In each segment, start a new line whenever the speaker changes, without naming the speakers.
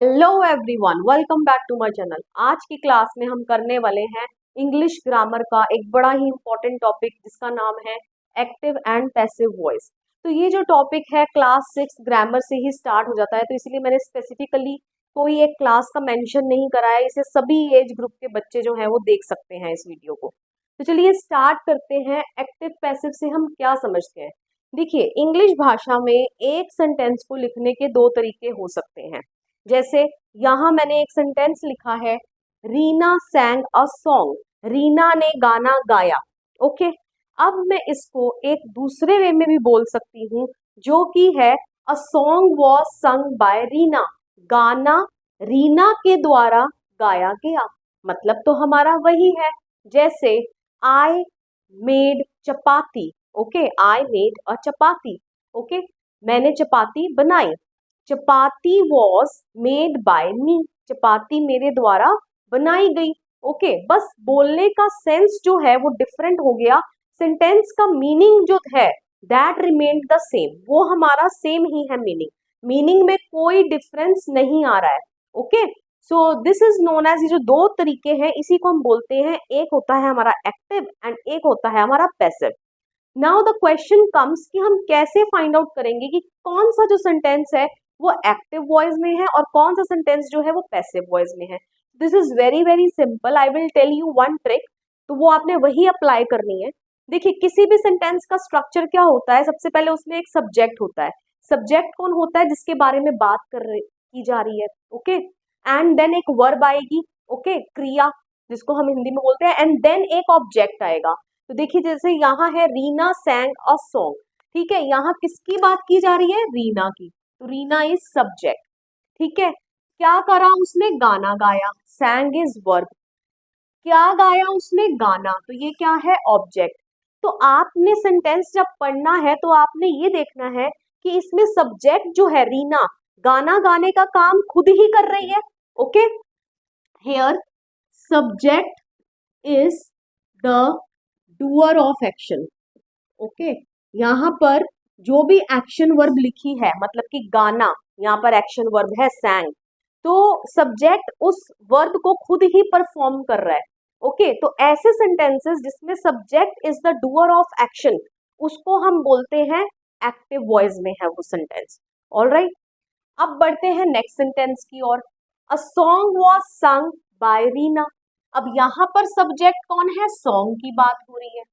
Hello everyone, welcome back to my channel. आज की class में हम करने वाले हैं इंग्लिश ग्रामर का एक बड़ा ही इंपॉर्टेंट टॉपिक जिसका नाम है एक्टिव एंड पैसिव वॉइस। तो ये जो टॉपिक है क्लास 6 ग्रामर से ही स्टार्ट हो जाता है, तो इसलिए मैंने स्पेसिफिकली कोई एक क्लास का मेंशन नहीं करा है। इसे सभी एज ग्रुप के बच्चे जो हैं वो देख सकते हैं इस वीडियो को। तो चलिए स्टार्ट करते हैं। एक्टिव पैसिव से हम क्या समझते हैं। देखिए, इंग्लिश भाषा में एक सेंटेंस को लिखने के दो तरीके हो सकते हैं। जैसे यहाँ मैंने एक सेंटेंस लिखा है, रीना सैंग अ सॉन्ग। रीना ने गाना गाया। ओके, अब मैं इसको एक दूसरे वे में भी बोल सकती हूँ, जो कि है अ song was sung by Reena. गाना रीना के द्वारा गाया गया। मतलब तो हमारा वही है। जैसे I made chapati. Okay, I made a chapati. Okay, मैंने चपाती बनाई। चपाती वॉज मेड बाय मी। चपाती मेरे द्वारा बनाई गई। ओके, बस बोलने का सेंस जो है वो डिफरेंट हो गया। सेंटेंस का मीनिंग जो है दैट रिमेन्ड द सेम। वो हमारा सेम ही है मीनिंग। मीनिंग में कोई डिफरेंस नहीं आ रहा है। Okay, so this is known as, ये जो दो तरीके हैं इसी को हम बोलते हैं, एक होता है हमारा एक्टिव एंड एक होता है हमारा passive. Now the question comes कि हम कैसे फाइंड आउट करेंगे कि कौन सा जो सेंटेंस है वो एक्टिव वॉइस में है और कौन सा सेंटेंस जो है वो पैसिव वॉइस में है। This is very very simple. I will tell you one trick, तो वो आपने वही अप्लाई करनी है। देखिए, किसी भी सेंटेंस का स्ट्रक्चर क्या होता है, सबसे पहले उसमें एक सब्जेक्ट होता है। सब्जेक्ट कौन होता है? जिसके बारे में बात की जा रही है। ओके, एंड देन एक वर्ब आएगी। ओके, क्रिया जिसको हम हिंदी में बोलते हैं, एंड देन एक ऑब्जेक्ट आएगा। तो देखिए, जैसे यहाँ है रीना सैंग अ सॉन्ग। ठीक है, यहाँ किसकी बात की जा रही है? रीना की। तो रीना इज सब्जेक्ट। ठीक है, क्या करा उसने? गाना गाया। सैंग इज वर्ब। क्या गाया उसने? गाना। तो ये क्या है? ऑब्जेक्ट। तो आपने सेंटेंस जब पढ़ना है तो आपने ये देखना है कि इसमें सब्जेक्ट जो है रीना, गाना गाने का काम खुद ही कर रही है। Okay, here subject is the doer of action. Okay, यहाँ पर जो भी एक्शन वर्ब लिखी है, मतलब कि गाना, यहाँ पर एक्शन वर्ब है सैंग, तो सब्जेक्ट उस वर्ब को खुद ही परफॉर्म कर रहा है। ओके, तो ऐसे सेंटेंसेस जिसमें subject is the doer of action, उसको हम बोलते हैं एक्टिव वॉइस में है वो सेंटेंस। ऑलराइट, अब बढ़ते हैं नेक्स्ट सेंटेंस की ओर। A song was sung by Reena. अब यहाँ पर सब्जेक्ट कौन है? सॉन्ग की बात हो रही है।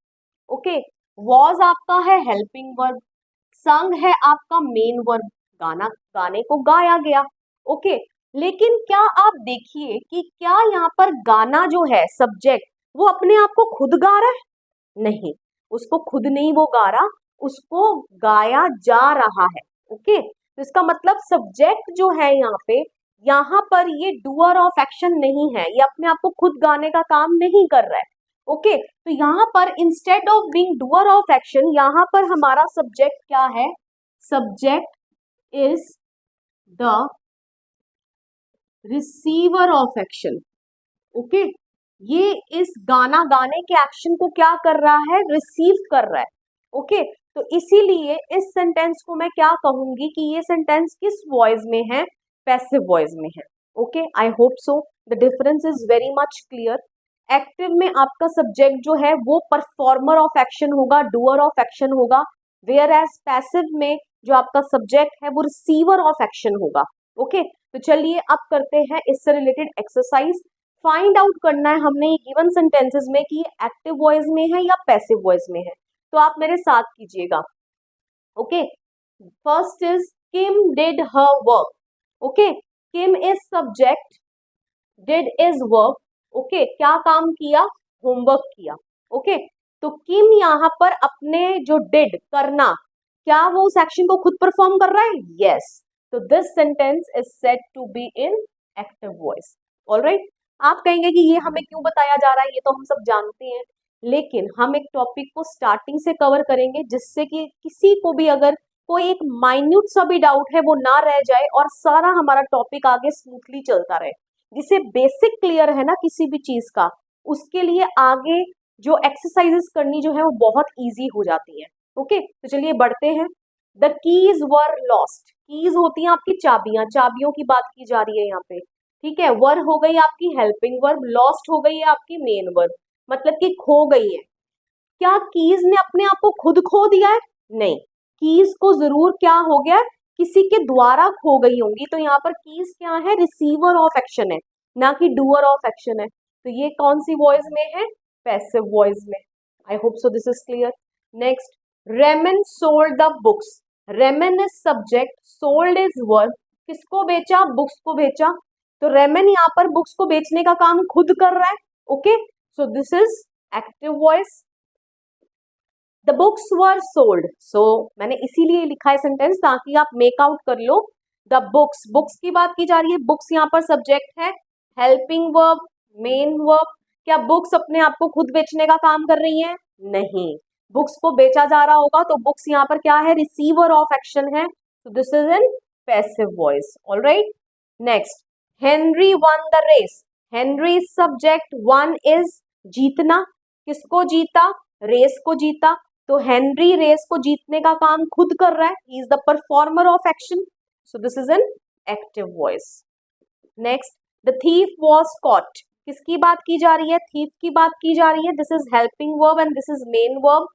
ओके, वॉज आपका है हेल्पिंग वर्ब, संग है आपका मेन वर्ब, गाना, गाने को गाया गया। ओके, लेकिन क्या आप देखिए कि क्या यहाँ पर गाना जो है सब्जेक्ट, वो अपने आप को खुद गा रहा है? नहीं, उसको खुद नहीं वो गा रहा, उसको गाया जा रहा है। ओके, तो इसका मतलब सब्जेक्ट जो है यहाँ पर ये डूअर ऑफ एक्शन नहीं है, ये अपने आप को खुद गाने का काम नहीं कर रहा है। ओके, तो यहाँ पर instead of being doer of action, यहाँ पर हमारा सब्जेक्ट क्या है? Subject is the receiver of action. Okay, ये इस गाना गाने के एक्शन को क्या कर रहा है? रिसीव कर रहा है। ओके, तो इसीलिए इस सेंटेंस को मैं क्या कहूंगी कि ये सेंटेंस किस वॉइस में है? पैसिव वॉइस में है। Okay, I hope so the difference is very much clear. Active में आपका सब्जेक्ट जो है वो परफॉर्मर ऑफ एक्शन होगा, डूअर ऑफ एक्शन होगा, वेयर एज पैसिव में जो आपका सब्जेक्ट है वो रिसीवर ऑफ एक्शन होगा। ओके, तो चलिए अब करते हैं इससे रिलेटेड एक्सरसाइज। फाइंड आउट करना है हमने गिवन सेंटेंसेस में कि ये एक्टिव वॉइस में है या पैसिव वॉइस में है। तो आप मेरे साथ कीजिएगा। Okay, first is Kim did her work. Okay, Kim is subject, did is work. Okay, क्या काम किया? होमवर्क किया। ओके, तो किम यहाँ पर अपने जो डिड, करना, क्या वो उस एक्शन को खुद परफॉर्म कर रहा है? यस, तो this sentence is said to be in active voice. Alright, आप कहेंगे कि ये हमें क्यों बताया जा रहा है, ये तो हम सब जानते हैं, लेकिन हम एक टॉपिक को स्टार्टिंग से कवर करेंगे जिससे कि किसी को भी अगर कोई एक माइन्यूट सा भी डाउट है वो ना रह जाए और सारा हमारा टॉपिक आगे स्मूथली चलता रहे। जिसे बेसिक क्लियर है ना किसी भी चीज का, उसके लिए आगे जो एक्सरसाइजेस करनी जो है वो बहुत इजी हो जाती है। ओके, तो चलिए बढ़ते हैं। The keys were lost. Keys होती हैं आपकी चाबियां, चाबियों की बात की जा रही है यहाँ पे, ठीक है। वर हो गई आपकी हेल्पिंग वर्ब, लॉस्ट हो गई है आपकी मेन वर्ब, मतलब कि खो गई है। क्या कीज ने अपने आप को खुद खो दिया है? नहीं, कीज को जरूर क्या हो गया, किसी के द्वारा खो गई होंगी। तो यहाँ पर कीज क्या है, रिसीवर ऑफ एक्शन है, ना कि डूअर ऑफ एक्शन है। तो ये कौन सी वॉइस में है, पैसिव वॉइस में। I hope so this is clear. Next, Ramon sold the books. Ramon is subject, sold is verb. किसको बेचा, बुक्स को बेचा। तो रेमन यहाँ पर बुक्स को बेचने का काम खुद कर रहा है। Okay, so this is active voice. The books were sold, so मैंने इसीलिए लिखा है सेंटेंस ताकि आप मेक आउट कर लो। द बुक्स, बुक्स की बात की जा रही है, बुक्स यहाँ पर सब्जेक्ट है, हेल्पिंग वर्ब, मेन वर्ब। क्या बुक्स अपने आप को खुद बेचने का काम कर रही हैं? नहीं, बुक्स को बेचा जा रहा होगा तो बुक्स यहाँ पर क्या है, रिसीवर ऑफ एक्शन है। so this is in passive voice. All right, next, Henry won the race. Henry is subject, one is जीतना। किसको जीता, रेस को जीता। तो हेनरी रेस को जीतने का काम खुद कर रहा है, he is the performer of action, so this is an active voice. Next, the thief was caught. किसकी बात की जा रही है, थीफ की बात की जा रही है। This is helping verb and this is main verb.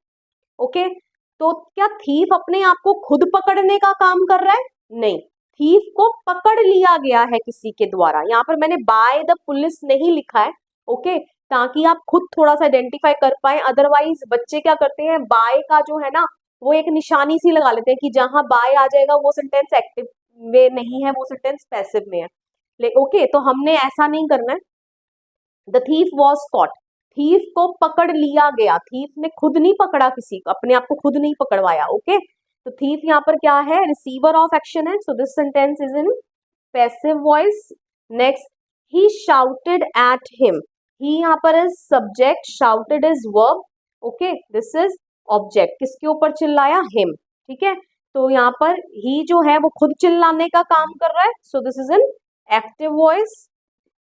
Okay, तो क्या थीफ अपने आप को खुद पकड़ने का काम कर रहा है? नहीं, थीफ को पकड़ लिया गया है किसी के द्वारा। यहाँ पर मैंने बाय द पुलिस नहीं लिखा है, ओके, ताकि आप खुद थोड़ा सा आइडेंटिफाई कर पाए। अदरवाइज बच्चे क्या करते हैं, बाय का जो है ना वो एक निशानी सी लगा लेते हैं कि जहां बाय आ जाएगा वो सेंटेंस एक्टिव में नहीं है, वो सेंटेंस पैसिव में है। ओके, तो हमने ऐसा नहीं करना है। The thief was caught, thief को पकड़ लिया गया। थीफ ने खुद नहीं पकड़ा किसी को, अपने आप को खुद नहीं पकड़वाया। ओके, तो थीफ यहाँ पर क्या है, रिसीवर ऑफ एक्शन है। So this sentence is in passive voice. Next, he shouted at him. He यहाँ पर is subject, shouted is verb. Okay, this is object, किसके ऊपर चिल्लाया, हिम, ठीक है। तो यहाँ पर ही जो है वो खुद चिल्लाने का काम कर रहा है, so this is in active voice.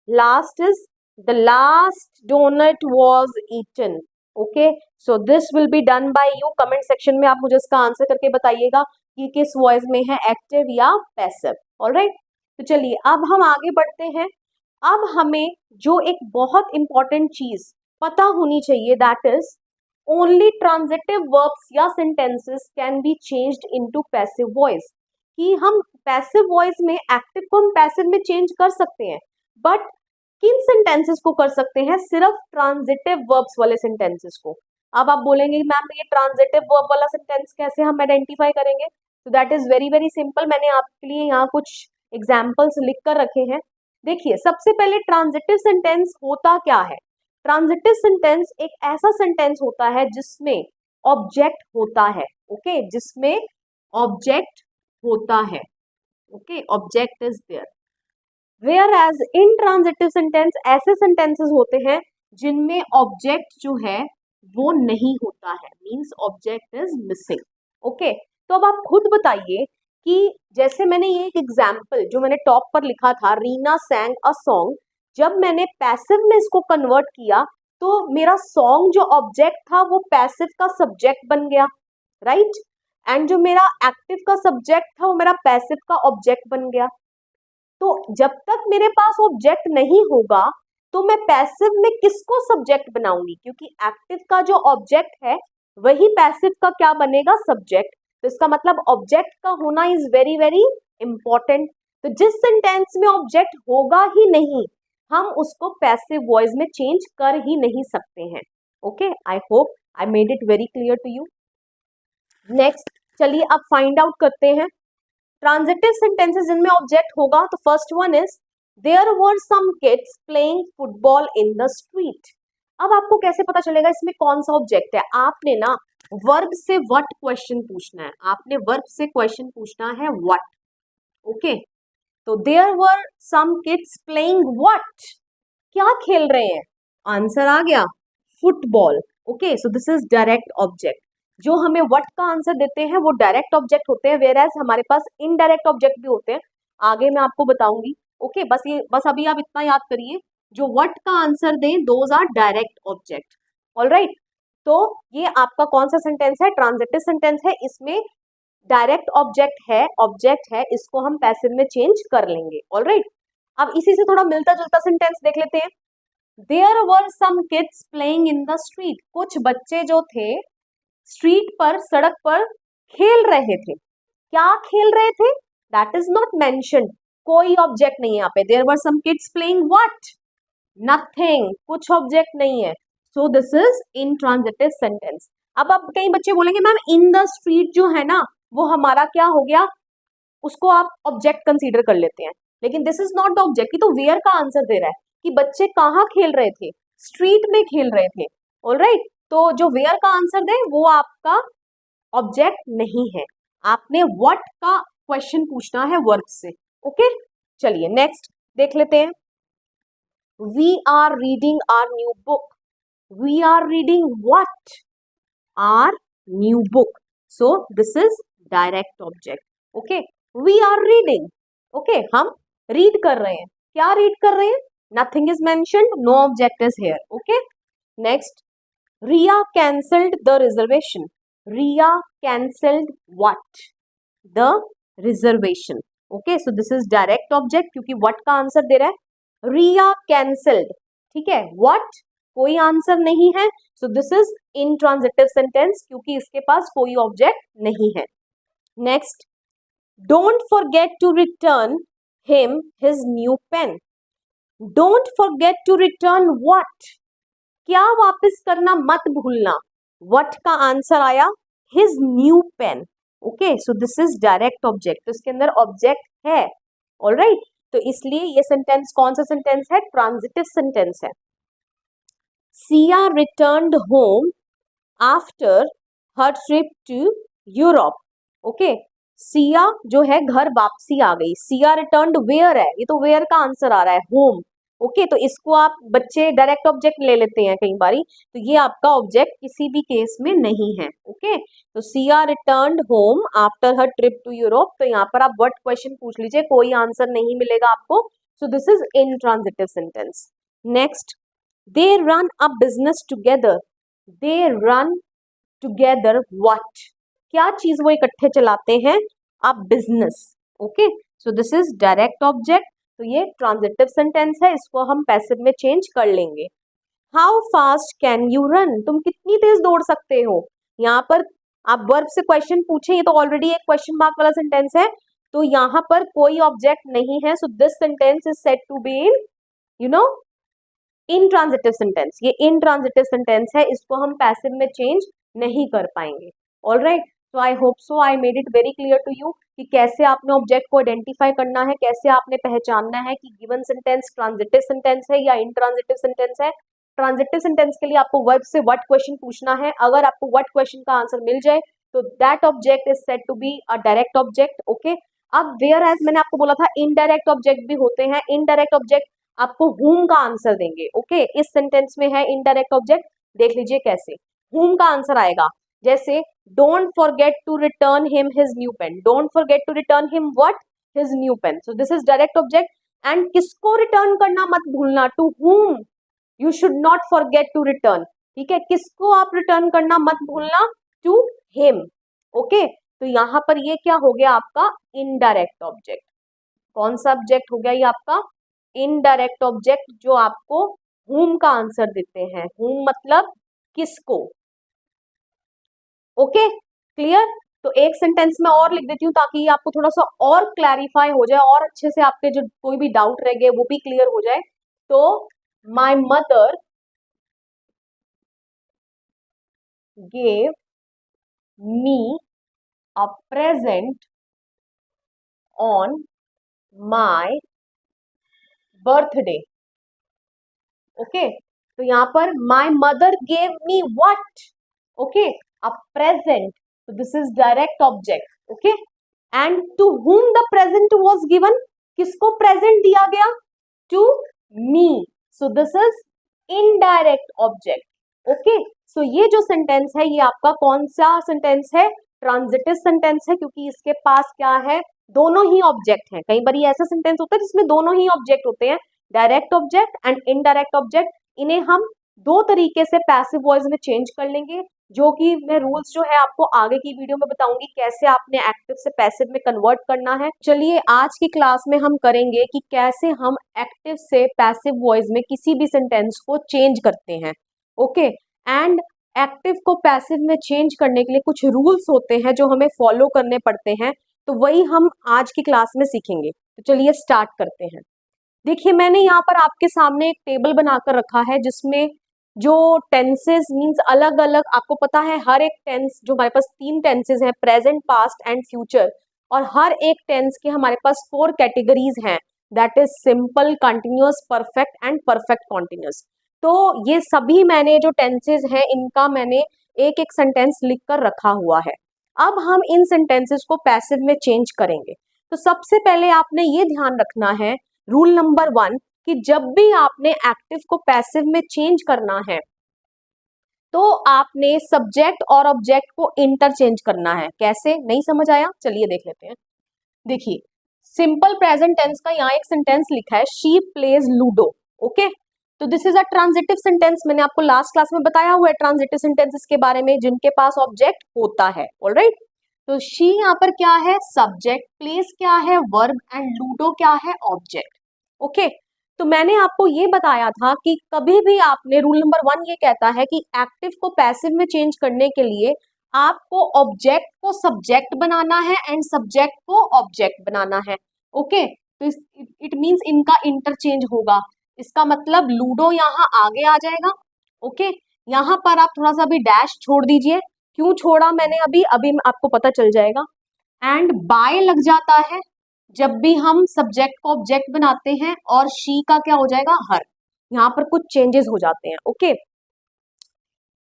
Last is the last donut was eaten. Okay, so this will be done by you. Comment section में आप मुझे इसका आंसर करके बताइएगा कि किस वॉइस में है, एक्टिव या पैसिव। ऑलराइट, तो चलिए अब हम आगे बढ़ते हैं। अब हमें जो एक बहुत इंपॉर्टेंट चीज पता होनी चाहिए, that is only transitive verbs या sentences can be changed into passive voice. कि हम पैसिव वॉइस में एक्टिव को हम पैसिव में चेंज कर सकते हैं, बट किन सेंटेंसेस को कर सकते हैं, सिर्फ ट्रांजिटिव वर्ब्स वाले सेंटेंसेस को। अब आप बोलेंगे मैम ये ट्रांजिटिव वर्ब वाला सेंटेंस कैसे हम आइडेंटिफाई करेंगे, तो that is very very simple. मैंने आपके लिए यहाँ कुछ एग्जाम्पल्स लिख कर रखे हैं। देखिए, सबसे पहले ट्रांजिटिव सेंटेंस होता क्या है। ट्रांजिटिव सेंटेंस एक ऐसा सेंटेंस होता है जिसमें ऑब्जेक्ट होता है। ओके, जिसमें ऑब्जेक्ट होता है। Okay, object is there. Whereas intransitive sentence ऐसे सेंटेंसेस होते हैं जिनमें ऑब्जेक्ट जो है वो नहीं होता है, means object is missing. Okay, तो अब आप खुद बताइए कि जैसे मैंने ये एक एग्जाम्पल जो मैंने टॉप पर लिखा था, रीना सैंग अ सॉन्ग, जब मैंने पैसिव में इसको कन्वर्ट किया तो मेरा सॉन्ग जो ऑब्जेक्ट था वो पैसिव का सब्जेक्ट बन गया, राइट। एंड जो मेरा एक्टिव का सब्जेक्ट था वो मेरा पैसिव का ऑब्जेक्ट बन गया। तो जब तक मेरे पास ऑब्जेक्ट नहीं होगा तो मैं पैसिव में किसको सब्जेक्ट बनाऊंगी, क्योंकि एक्टिव का जो ऑब्जेक्ट है वही पैसिव का क्या बनेगा, सब्जेक्ट। तो इसका मतलब ऑब्जेक्ट का होना इज वेरी वेरी इंपॉर्टेंट। तो जिस सेंटेंस में ऑब्जेक्ट होगा ही नहीं, हम उसको पैसिव वॉइस में चेंज कर ही नहीं सकते हैं। Okay, I hope I made it very clear to you. Next, चलिए अब फाइंड आउट करते हैं ट्रांजिटिव सेंटेंसेस जिनमें ऑब्जेक्ट होगा। तो first one is there were some kids playing football in the street. अब आपको कैसे पता चलेगा इसमें कौन सा ऑब्जेक्ट है, आपने ना वर्ब से व्हाट क्वेश्चन पूछना है, आपने वर्ब से क्वेश्चन पूछना है व्हाट। ओके, तो there were some kids playing what, क्या खेल रहे हैं, आंसर आ गया football. Okay, so this is direct object. जो हमें व्हाट का आंसर देते हैं वो डायरेक्ट ऑब्जेक्ट होते हैं, वेयर एज हमारे पास इनडायरेक्ट ऑब्जेक्ट भी होते हैं, आगे मैं आपको बताऊंगी। ओके, बस अभी आप इतना याद करिए, जो व्हाट का आंसर दें those are direct object. Alright, तो ये आपका कौन सा सेंटेंस है, ट्रांजिटिव सेंटेंस है। इसमें डायरेक्ट ऑब्जेक्ट है, इसको हम पैसिव में चेंज कर लेंगे। ऑलराइट, अब इसी से थोड़ा मिलता जुलता सेंटेंस देख लेते हैं। There were some kids playing in the street, कुछ बच्चे जो थे स्ट्रीट पर, सड़क पर खेल रहे थे। क्या खेल रहे थे? दैट इज नॉट मेंशन्ड, कोई ऑब्जेक्ट नहीं है यहाँ पे। There were some kids playing what? Nothing, कुछ ऑब्जेक्ट नहीं है। So this is intransitive sentence. अब कई बच्चे बोलेंगे मैम इन द स्ट्रीट जो है ना वो हमारा क्या हो गया, उसको आप ऑब्जेक्ट कंसीडर कर लेते हैं, लेकिन this is not the object. तो वेयर का आंसर दे रहा है कि बच्चे कहाँ खेल रहे थे, स्ट्रीट में खेल रहे थे। ऑलराइट, तो जो वेयर का आंसर दे वो आपका ऑब्जेक्ट नहीं है, आपने व्हाट का क्वेश्चन पूछना है वर्ब से। ओके, चलिए नेक्स्ट देख लेते हैं। We are reading our new book, we are reading what? Our new book. So this is direct object. Okay, we are reading, okay हम रीड कर रहे हैं। क्या रीड कर रहे हैं? Nothing is mentioned, no object is here. Okay, next, Riya cancelled the reservation, Riya cancelled what? The reservation. Okay, so this is direct object क्योंकि what का आंसर दे रहा है रिया कैंसल्ड। ठीक है, व्हाट कोई आंसर नहीं है, so this is intransitive sentence क्योंकि इसके पास कोई ऑब्जेक्ट नहीं है। Next, don't forget to return him his new pen, don't forget to return what? क्या वापस करना मत भूलना, व्हाट का आंसर आया his new pen. Okay, so this is direct object, तो इसके अंदर ऑब्जेक्ट है। ऑलराइट, तो इसलिए ये सेंटेंस कौन सा सेंटेंस है? ट्रांजिटिव सेंटेंस है। Siya returned home after her trip to Europe. Okay, Siya जो है घर वापसी आ गई। सिया रिटर्न्ड वेयर है, ये तो वेयर का आंसर आ रहा है, होम। ओके, तो इसको आप बच्चे डायरेक्ट ऑब्जेक्ट ले लेते हैं कई बारी, तो ये आपका ऑब्जेक्ट किसी भी केस में नहीं है। ओके, तो Siya returned home after her trip to Europe, तो यहाँ पर आप व्हाट क्वेश्चन पूछ लीजिए, कोई आंसर नहीं मिलेगा आपको। सो this is intransitive sentence. Next, they run a business together, they run together what? क्या चीज वो इकट्ठे चलाते हैं? A business. Okay, so this is direct object, तो ये ट्रांजिटिव सेंटेंस है, इसको हम पैसिव में चेंज कर लेंगे। How fast can you run? तुम कितनी तेज दौड़ सकते हो? यहाँ पर आप वर्ब से क्वेश्चन पूछे, ये तो ऑलरेडी एक क्वेश्चन मार्क वाला सेंटेंस है, तो यहाँ पर कोई ऑब्जेक्ट नहीं है। So this sentence is said to be in you know intransitive sentence. ये इंट्रांजिटिव सेंटेंस है, इसको हम पैसिव में चेंज नहीं कर पाएंगे। ऑलराइट, तो I hope so I made it very clear to you कि कैसे आपने ऑब्जेक्ट को आइडेंटिफाई करना है, कैसे आपने पहचानना है कि गिवन सेंटेंस ट्रांजिटिव सेंटेंस है या इंट्रांजिटिव सेंटेंस है। ट्रांजिटिव सेंटेंस के लिए आपको वर्ब से व्हाट क्वेश्चन पूछना है, अगर आपको व्हाट क्वेश्चन का आंसर मिल जाए तो that object is said to be a direct object. Okay, अब वेयर एज मैंने आपको बोला था इनडायरेक्ट ऑब्जेक्ट भी होते हैं। इनडायरेक्ट ऑब्जेक्ट आपको whom का आंसर देंगे। ओके, इस सेंटेंस में है इनडायरेक्ट ऑब्जेक्ट, देख लीजिए कैसे whom का आंसर आएगा। जैसे don't forget to return him his new pen, don't forget to return him what? His new pen. So this is direct object. And किसको रिटर्न करना मत भूलना, to whom you should not forget to return. ठीक है, किसको आप return करना मत भूलना? To him. ओके, तो यहाँ पर ये क्या हो गया आपका इनडायरेक्ट ऑब्जेक्ट। कौन सा ऑब्जेक्ट हो गया ये आपका? इनडायरेक्ट ऑब्जेक्ट, जो आपको whom का आंसर देते हैं। whom मतलब किसको। Okay, clear? तो एक सेंटेंस में और लिख देती हूँ ताकि आपको थोड़ा सा और क्लैरिफाई हो जाए और अच्छे से आपके जो कोई भी डाउट रह गए वो भी क्लियर हो जाए। तो my mother gave me a present on my birthday. Okay, तो यहाँ पर my mother gave me what? Okay, a present, so this is direct object. okay, and to whom the present was given? किसको present दिया गया? to me, so this is indirect object. okay, so ये जो sentence है ये आपका कौन सा सेंटेंस है? ट्रांजिटिव सेंटेंस है, क्योंकि इसके पास क्या है? दोनों ही ऑब्जेक्ट हैं। कई बार ऐसा सेंटेंस होता है जिसमें दोनों ही ऑब्जेक्ट होते हैं, direct object and indirect object. इन्हें हम दो तरीके से पैसिव वॉइस में चेंज कर लेंगे। जो कि मैं रूल्स जो है आपको आगे की वीडियो में बताऊंगी कैसे आपने एक्टिव से पैसिव में कन्वर्ट करना है। चलिए आज की क्लास में हम करेंगे कि कैसे हम एक्टिव से पैसिव वॉइस में किसी भी सेंटेंस को चेंज करते हैं। ओके, एंड एक्टिव को पैसिव में चेंज करने के लिए कुछ रूल्स होते हैं जो हमें फॉलो करने पड़ते हैं, तो वही हम आज की क्लास में सीखेंगे। तो चलिए स्टार्ट करते हैं। देखिए मैंने यहाँ पर आपके सामने एक टेबल बनाकर रखा है जिसमें जो टेंसेस मींस अलग अलग, आपको पता है हर एक टेंस जो हमारे पास 3 टेंसेस हैं, प्रेजेंट, पास्ट एंड फ्यूचर, और हर एक टेंस के हमारे पास 4 कैटेगरीज हैं, that is simple, continuous, perfect and perfect continuous. तो ये सभी मैंने जो टेंसेस हैं इनका मैंने एक एक सेंटेंस लिख कर रखा हुआ है। अब हम इन सेंटेंसेस को पैसिव में चेंज करेंगे। तो सबसे पहले आपने ये ध्यान रखना है, रूल नंबर 1, कि जब भी आपने एक्टिव को पैसिव में चेंज करना है तो आपने सब्जेक्ट और ऑब्जेक्ट को इंटरचेंज करना है। कैसे, नहीं समझ आया? चलिए देख लेते हैं। देखिए सिंपल प्रेजेंट टेंस का यहाँ एक सेंटेंस लिखा है, शी प्लेज लूडो। ओके, तो this is a transitive sentence. मैंने आपको लास्ट क्लास में बताया हुआ है ट्रांजिटिव सेंटेंसेस के बारे में जिनके पास ऑब्जेक्ट होता है। ऑलराइट, तो शी यहाँ पर क्या है? सब्जेक्ट, प्लेस क्या है? वर्ब, एंड लूडो क्या है? ऑब्जेक्ट। ओके, तो मैंने आपको ये बताया था कि कभी भी आपने, रूल नंबर 1 ये कहता है कि एक्टिव को पैसिव में चेंज करने के लिए आपको ऑब्जेक्ट को सब्जेक्ट बनाना है एंड सब्जेक्ट को ऑब्जेक्ट बनाना है। ओके, तो इट मींस इनका इंटरचेंज होगा। इसका मतलब लूडो यहाँ आगे आ जाएगा। ओके, यहाँ पर आप थोड़ा सा भी डैश छोड़ दीजिए। क्यों छोड़ा मैंने अभी अभी आपको पता चल जाएगा। एंड बाय लग जाता है जब भी हम सब्जेक्ट को ऑब्जेक्ट बनाते हैं, और शी का क्या हो जाएगा? हर। यहाँ पर कुछ चेंजेस हो जाते हैं। ओके,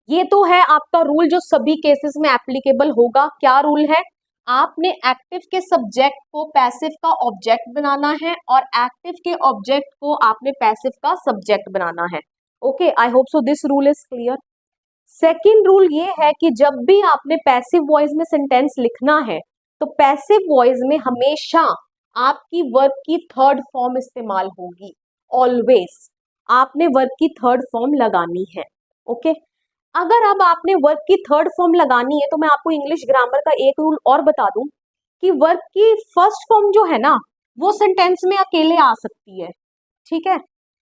ये तो है आपका रूल जो सभी केसेस में एप्लीकेबल होगा। क्या रूल है? आपने एक्टिव के सब्जेक्ट को पैसिव का ऑब्जेक्ट बनाना है और एक्टिव के ऑब्जेक्ट को आपने पैसिव का सब्जेक्ट बनाना है। Okay, I hope so this rule is clear. Second rule ये है कि जब भी आपने पैसिव वॉइस में सेंटेंस लिखना है तो पैसिव वॉइस में हमेशा आपकी वर्ब की थर्ड फॉर्म इस्तेमाल होगी। ऑलवेज आपने वर्ब की थर्ड फॉर्म लगानी है। ओके, अगर अब आपने वर्ब की थर्ड फॉर्म लगानी है तो मैं आपको इंग्लिश ग्रामर का एक रूल और बता दूं कि वर्ब की फर्स्ट फॉर्म जो है ना वो सेंटेंस में अकेले आ सकती है। ठीक है,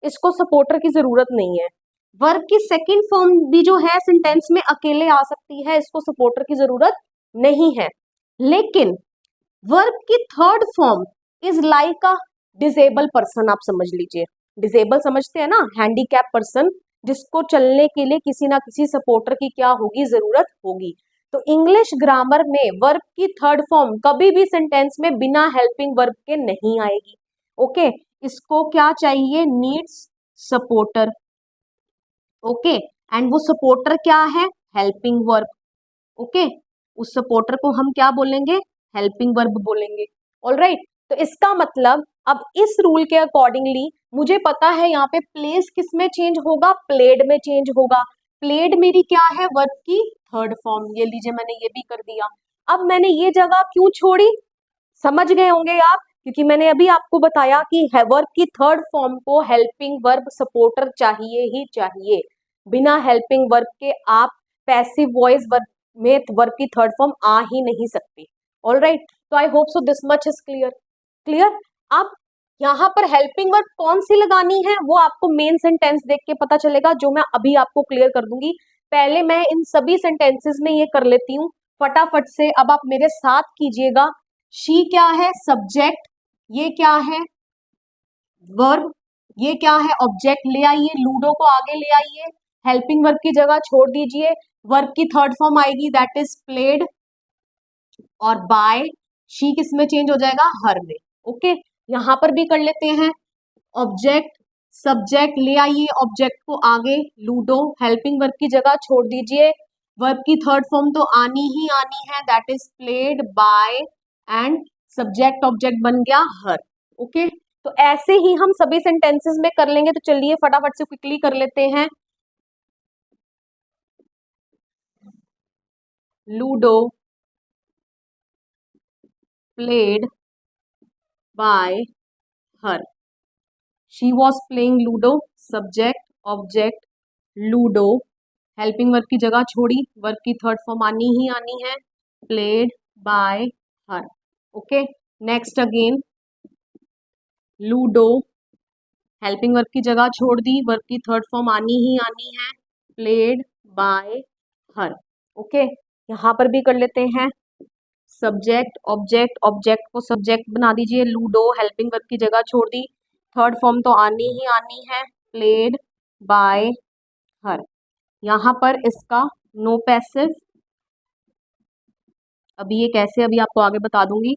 इसको सपोर्टर की जरूरत नहीं है। वर्ब की सेकंड फॉर्म भी जो है सेंटेंस में अकेले आ सकती है, इसको सपोर्टर की जरूरत नहीं है। लेकिन वर्ब की third form is like a disable person, आप समझ लीजिए। डिसेबल समझते हैं ना, हैंडीकैप पर्सन, जिसको चलने के लिए किसी ना किसी सपोर्टर की क्या होगी? जरूरत होगी। तो इंग्लिश ग्रामर में वर्ब की थर्ड फॉर्म कभी भी सेंटेंस में बिना हेल्पिंग वर्ब के नहीं आएगी। ओके, इसको क्या चाहिए? Needs supporter. ओके, एंड वो सपोर्टर क्या है? Helping verb. ओके, उस सपोर्टर को हम क्या बोलेंगे? हेल्पिंग वर्ब बोलेंगे। ऑलराइट, तो इसका मतलब अब इस रूल के अकॉर्डिंगली मुझे पता है यहाँ पे प्लेस किस में चेंज होगा? प्लेड में चेंज होगा। प्लेड मेरी क्या है? वर्ब की थर्ड फॉर्म। ये लीजिए मैंने ये भी कर दिया। अब मैंने ये जगह क्यों छोड़ी? समझ गए होंगे आप, क्योंकि मैंने अभी आपको बताया कि वर्ब की थर्ड फॉर्म को हेल्पिंग वर्ब सपोर्टर चाहिए ही चाहिए। बिना हेल्पिंग वर्ब के आप पैसिव वॉइस वर्ब में वर्ब की थर्ड फॉर्म आ ही नहीं सकती। ऑलराइट, तो I hope so this much is clear. Clear. अब यहाँ पर हेल्पिंग वर्ब कौन सी लगानी है वो आपको मेन सेंटेंस देख के पता चलेगा, जो मैं अभी आपको क्लियर कर दूंगी। पहले मैं इन सभी सेंटेंसेस में ये कर लेती हूँ फटाफट से। अब आप मेरे साथ कीजिएगा। शी क्या है? सब्जेक्ट। ये क्या है? वर्ब। ये क्या है? ऑब्जेक्ट। ले आइए, लूडो को आगे ले आइए, हेल्पिंग वर्ब की जगह छोड़ दीजिए। वर्ब की थर्ड फॉर्म आएगी, दैट इज प्लेड, और बाय शी किस में चेंज हो जाएगा? हर में। ओके, यहां पर भी कर लेते हैं। ऑब्जेक्ट सब्जेक्ट ले आइए, ऑब्जेक्ट को आगे, लूडो, हेल्पिंग वर्ब की जगह छोड़ दीजिए। वर्ब की थर्ड फॉर्म तो आनी ही आनी है, that is played, by, and subject object बन गया हर। ओके, तो ऐसे ही हम सभी सेंटेंसेस में कर लेंगे। तो चलिए फटाफट से क्विकली कर लेते हैं। Ludo played by her. She was playing ludo, subject object ludo, helping verb की जगह छोड़ी, वर्ब की थर्ड फॉर्म आनी ही आनी है, played by her. Okay, next again ludo, helping verb की जगह छोड़ दी, वर्ब की थर्ड फॉर्म आनी ही आनी है, प्लेड बाय हर। ओके, यहाँ पर भी कर लेते हैं सब्जेक्ट ऑब्जेक्ट, ऑब्जेक्ट को सब्जेक्ट बना दीजिए, लूडो हेल्पिंग वर्ब की जगह छोड़ दी, थर्ड फॉर्म तो आनी ही आनी है, प्लेड बाय हर। यहाँ पर इसका नो पैसिव, अभी ये कैसे अभी आपको आगे बता दूंगी।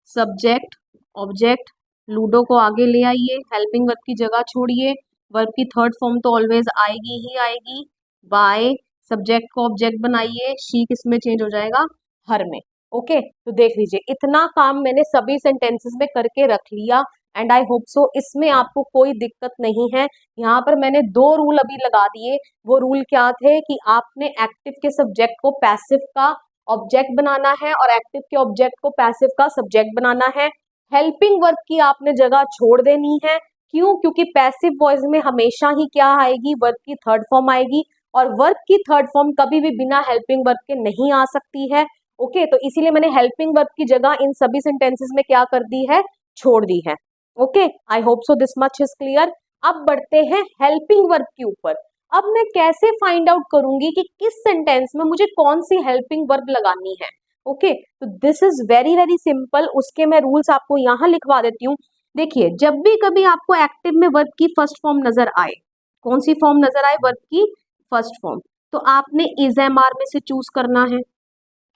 सब्जेक्ट ऑब्जेक्ट, लूडो को आगे ले आइए, हेल्पिंग वर्ब की जगह छोड़िए, वर्ब की थर्ड फॉर्म तो ऑलवेज आएगी ही आएगी, बाय सब्जेक्ट को ऑब्जेक्ट बनाइए, शी किसमें चेंज हो जाएगा, हर में। ओके, तो देख लीजिए इतना काम मैंने सभी सेंटेंसेस में करके रख लिया एंड आई होप सो इसमें आपको कोई दिक्कत नहीं है। यहाँ पर मैंने 2 रूल अभी लगा दिए। वो रूल क्या थे कि आपने एक्टिव के सब्जेक्ट को पैसिव का ऑब्जेक्ट बनाना है और एक्टिव के ऑब्जेक्ट को पैसिव का सब्जेक्ट बनाना है। हेल्पिंग वर्ब की आपने जगह छोड़ देनी है। क्यों? क्योंकि पैसिव वॉइस में हमेशा ही क्या आएगी, वर्ब की थर्ड फॉर्म आएगी और वर्ब की थर्ड फॉर्म कभी भी बिना हेल्पिंग वर्ब के नहीं आ सकती है। ओके, तो इसीलिए मैंने हेल्पिंग वर्ब की जगह इन सभी सेंटेंसेस में क्या कर दी है, छोड़ दी है। Okay, I hope so this much is clear. अब बढ़ते हैं हेल्पिंग वर्ब के ऊपर। अब मैं कैसे फाइंड आउट करूंगी कि किस सेंटेंस में मुझे कौन सी हेल्पिंग वर्ब लगानी है। ओके, तो this is very very simple. उसके मैं रूल्स आपको यहाँ लिखवा देती हूँ। देखिए, जब भी कभी आपको एक्टिव में वर्ब की फर्स्ट फॉर्म नजर आए, कौन सी फॉर्म नजर आए, वर्ब की फर्स्ट फॉर्म, तो आपने इज एम आर में से चूज करना है।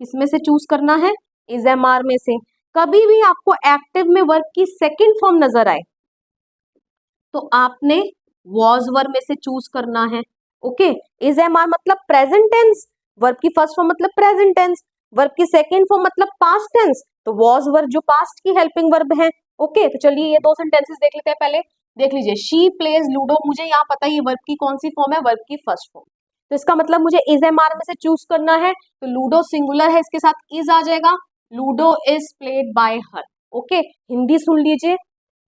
किसमें से चूज करना है, इज एम आर में से। कभी भी आपको एक्टिव में वर्ब की सेकेंड फॉर्म नजर आए तो आपने वॉज वर्ब में से चूज करना है। ओके, इज एम आर मतलब प्रेजेंट टेंस, वर्ब की फर्स्ट फॉर्म मतलब प्रेजेंट टेंस, वर्ब की सेकेंड फॉर्म मतलब पास्ट टेंस, तो वॉज वर्ब जो पास्ट की हेल्पिंग वर्ब है। ओके, तो चलिए ये 2 सेंटेंसेस देख लेते हैं। पहले देख लीजिए, शी प्लेज लूडो, मुझे यहाँ पता है ये वर्ब की कौन सी फॉर्म है, वर्ब की फर्स्ट फॉर्म, तो इसका मतलब मुझे इज एम आर में से चूज करना है। तो लूडो सिंगुलर है, इसके साथ इज आ जाएगा, ludo is played by her. Okay, Hindi सुन लीजिए,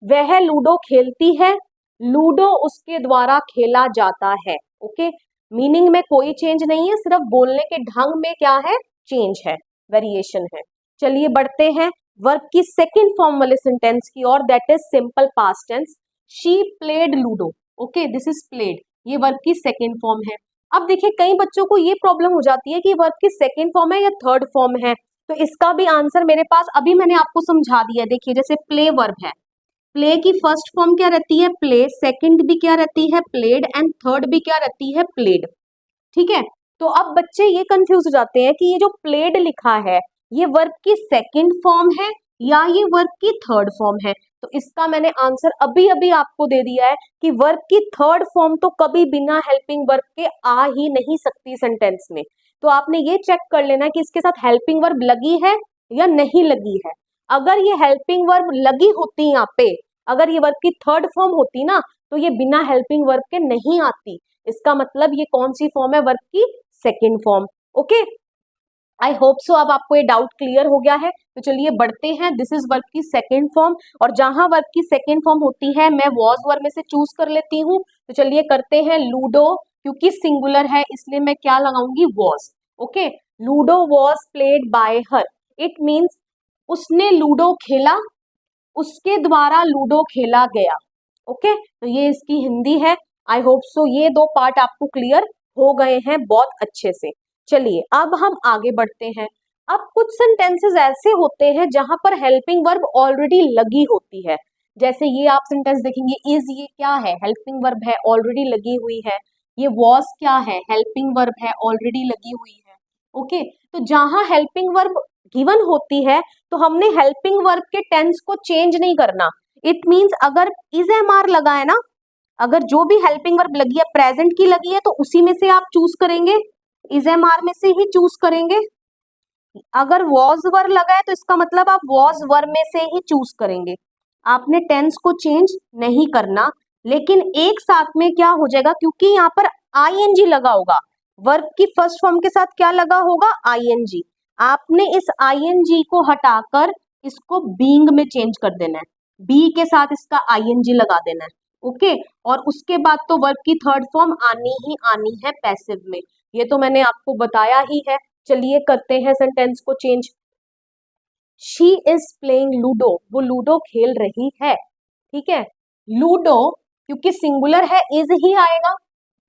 वह लूडो खेलती है, लूडो उसके द्वारा खेला जाता है। ओके, मीनिंग में कोई चेंज नहीं है, सिर्फ बोलने के ढंग में क्या है, चेंज है, वेरिएशन है। चलिए बढ़ते हैं वर्ब की सेकेंड फॉर्म वाले सेंटेंस की और, that is simple past tense. She played ludo. Okay, this is played, ये वर्ब की सेकेंड फॉर्म है। अब देखिए, कई बच्चों को ये प्रॉब्लम हो जाती है कि वर्ब की सेकेंड फॉर्म है या थर्ड फॉर्म है, तो इसका भी आंसर मेरे पास अभी मैंने आपको समझा दिया। देखिए, जैसे प्ले वर्ब है, प्ले की फर्स्ट फॉर्म क्या रहती है, प्ले, सेकंड भी क्या रहती है, प्लेड, एंड थर्ड भी क्या रहती है, प्लेड। ठीक है, तो अब बच्चे ये कंफ्यूज हो जाते हैं कि ये जो प्लेड लिखा है ये वर्ब की सेकंड फॉर्म है या ये वर्ब की थर्ड फॉर्म है। तो इसका मैंने आंसर अभी अभी आपको दे दिया है कि वर्ब की थर्ड फॉर्म तो कभी बिना हेल्पिंग वर्ब के आ ही नहीं सकती सेंटेंस में। तो आपने ये चेक कर लेना कि इसके साथ हेल्पिंग वर्ब लगी है या नहीं लगी है। अगर ये हेल्पिंग वर्ब लगी होती यहाँ पे, अगर ये वर्ब की थर्ड फॉर्म होती ना, तो ये बिना हेल्पिंग वर्ब के नहीं आती। इसका मतलब ये कौन सी फॉर्म है, वर्ब की second form. Okay, I hope सो अब आपको ये डाउट क्लियर हो गया है। तो चलिए बढ़ते हैं, दिस इज वर्ब की सेकेंड फॉर्म, और जहां वर्ब की सेकेंड फॉर्म होती है मैं वॉज वर्ब में से चूज कर लेती हूँ। तो चलिए करते हैं लूडो, क्योंकि सिंगुलर है इसलिए मैं क्या लगाऊंगी, was. Okay, ludo was played by her, it means उसने लूडो खेला, उसके द्वारा लूडो खेला गया। ओके, तो ये इसकी हिंदी है। आई होप सो ये 2 पार्ट आपको क्लियर हो गए हैं बहुत अच्छे से। चलिए अब हम आगे बढ़ते हैं। अब कुछ सेंटेंसेस ऐसे होते हैं जहां पर हेल्पिंग वर्ब ऑलरेडी लगी होती है। जैसे ये आप सेंटेंस देखेंगे, इज, ये क्या है, हेल्पिंग वर्ब है, ऑलरेडी लगी हुई है। ये वॉज क्या है, हेल्पिंग वर्ब है, ऑलरेडी लगी हुई है। ओके, तो जहां हेल्पिंग वर्ब गिवन होती है तो हमने हेल्पिंग वर्ब के टेंस को चेंज नहीं करना। इट मींस अगर इज एम आर लगा है ना, अगर जो भी हेल्पिंग वर्ब लगी है प्रेजेंट की लगी है तो उसी में से आप चूज करेंगे, इज एम आर में से ही चूज करेंगे। अगर वॉज वर्ब लगा है तो इसका मतलब आप वॉज वर्ब में से ही चूज करेंगे। आपने टेंस को चेंज नहीं करना, लेकिन एक साथ में क्या हो जाएगा, क्योंकि यहाँ पर आईएनजी लगा होगा, वर्ब की फर्स्ट फॉर्म के साथ क्या लगा होगा, आईएनजी। आपने इस आईएनजी को हटाकर इसको बीइंग में चेंज कर देना है, बी के साथ इसका आईएनजी लगा देना है। ओके। और उसके बाद तो वर्ब की थर्ड फॉर्म आनी ही आनी है पैसिव में, ये तो मैंने आपको बताया ही है। चलिए करते हैं सेंटेंस को change. She is playing ludo, वो लूडो खेल रही है, ठीक है। लूडो क्योंकि सिंगुलर है इज ही आएगा,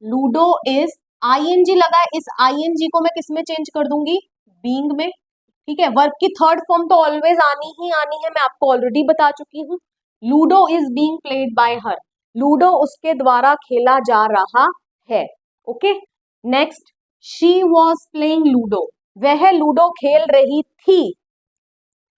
लूडो इज, आईएनजी लगा है, इस आईएनजी को मैं किस में चेंज कर दूंगी, बीइंग में, ठीक है। वर्ब की थर्ड फॉर्म तो ऑलवेज आनी ही आनी है, मैं आपको ऑलरेडी बता चुकी हूँ। Ludo is being played by her, ludo उसके द्वारा खेला जा रहा है, okay. Next, she was playing ludo, वह लूडो खेल रही थी।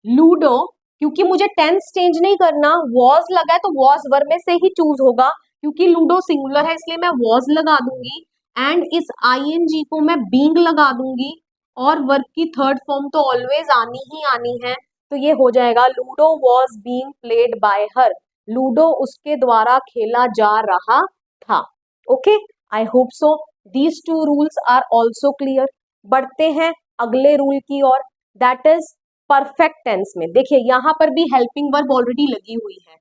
लूडो क्योंकि मुझे टेंस चेंज नहीं करना, वॉज लगा है तो वॉज वर्ब में से ही चूज होगा, क्योंकि लूडो सिंगुलर है इसलिए मैं वॉज लगा दूंगी, एंड इस आईएनजी को मैं बीइंग लगा दूंगी, और वर्ब की थर्ड फॉर्म तो ऑलवेज आनी ही आनी है, तो ये हो जाएगा ludo was being played by her, ludo उसके द्वारा खेला जा रहा था, okay. I hope so these two rules are also clear. बढ़ते हैं अगले रूल की ओर, दैट इज परफेक्ट टेंस में। देखिए यहाँ पर भी हेल्पिंग वर्ब ऑलरेडी लगी हुई है,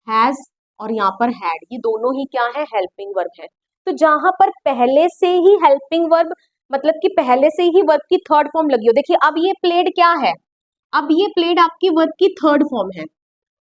हैज और यहाँ पर हैड, ये दोनों ही क्या है, हेल्पिंग वर्ब है। तो जहां पर पहले से ही हेल्पिंग वर्ब, मतलब कि पहले से ही वर्ब की थर्ड फॉर्म लगी हो, देखिए अब ये प्लेड क्या है, अब ये प्लेड आपकी वर्ब की थर्ड फॉर्म है,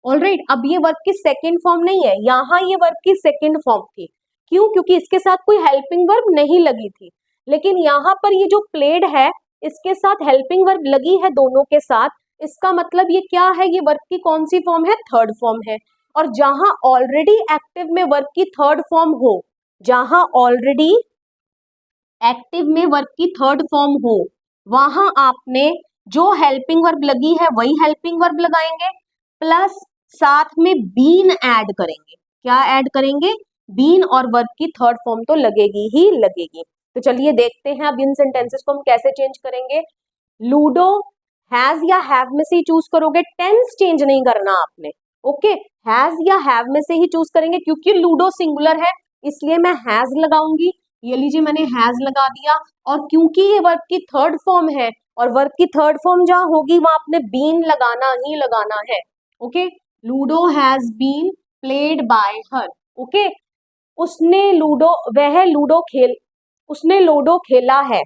ऑलराइट। अब ये वर्ब की सेकेंड फॉर्म नहीं है, यहाँ ये वर्ब की सेकेंड फॉर्म थी। क्यों? क्योंकि इसके साथ कोई हेल्पिंग वर्ब नहीं लगी थी, लेकिन यहाँ पर ये जो प्लेड है इसके साथ हेल्पिंग वर्ब लगी है दोनों के साथ, इसका मतलब ये क्या है, ये वर्ब की कौन सी फॉर्म है, थर्ड फॉर्म है। और जहां ऑलरेडी एक्टिव में वर्ब की थर्ड फॉर्म हो, जहां ऑलरेडी एक्टिव में वर्ब की थर्ड फॉर्म हो, वहां आपने जो हेल्पिंग वर्ब लगी है वही हेल्पिंग वर्ब लगाएंगे, प्लस साथ में बीन ऐड करेंगे। क्या ऐड करेंगे, बीन, और वर्ब की थर्ड फॉर्म तो लगेगी ही लगेगी। तो चलिए देखते हैं अब इन सेंटेंसेस को हम कैसे चेंज करेंगे। लूडो, हैज या हैव में से ही चूज करोगे, टेंस चेंज नहीं करना आपने, ओके। हैज या हैव में से ही चूज करेंगे, क्योंकि लूडो सिंगुलर है इसलिए मैं हैज लगाऊंगी, ये लीजिए मैंने हैज लगा दिया। और क्योंकि ये वर्ब की थर्ड फॉर्म है, और वर्ब की थर्ड फॉर्म जहां होगी वहां आपने बीन लगाना ही लगाना है, okay. Ludo has been played by her, okay. उसने लूडो, वह लूडो खेल, उसने लूडो खेला है,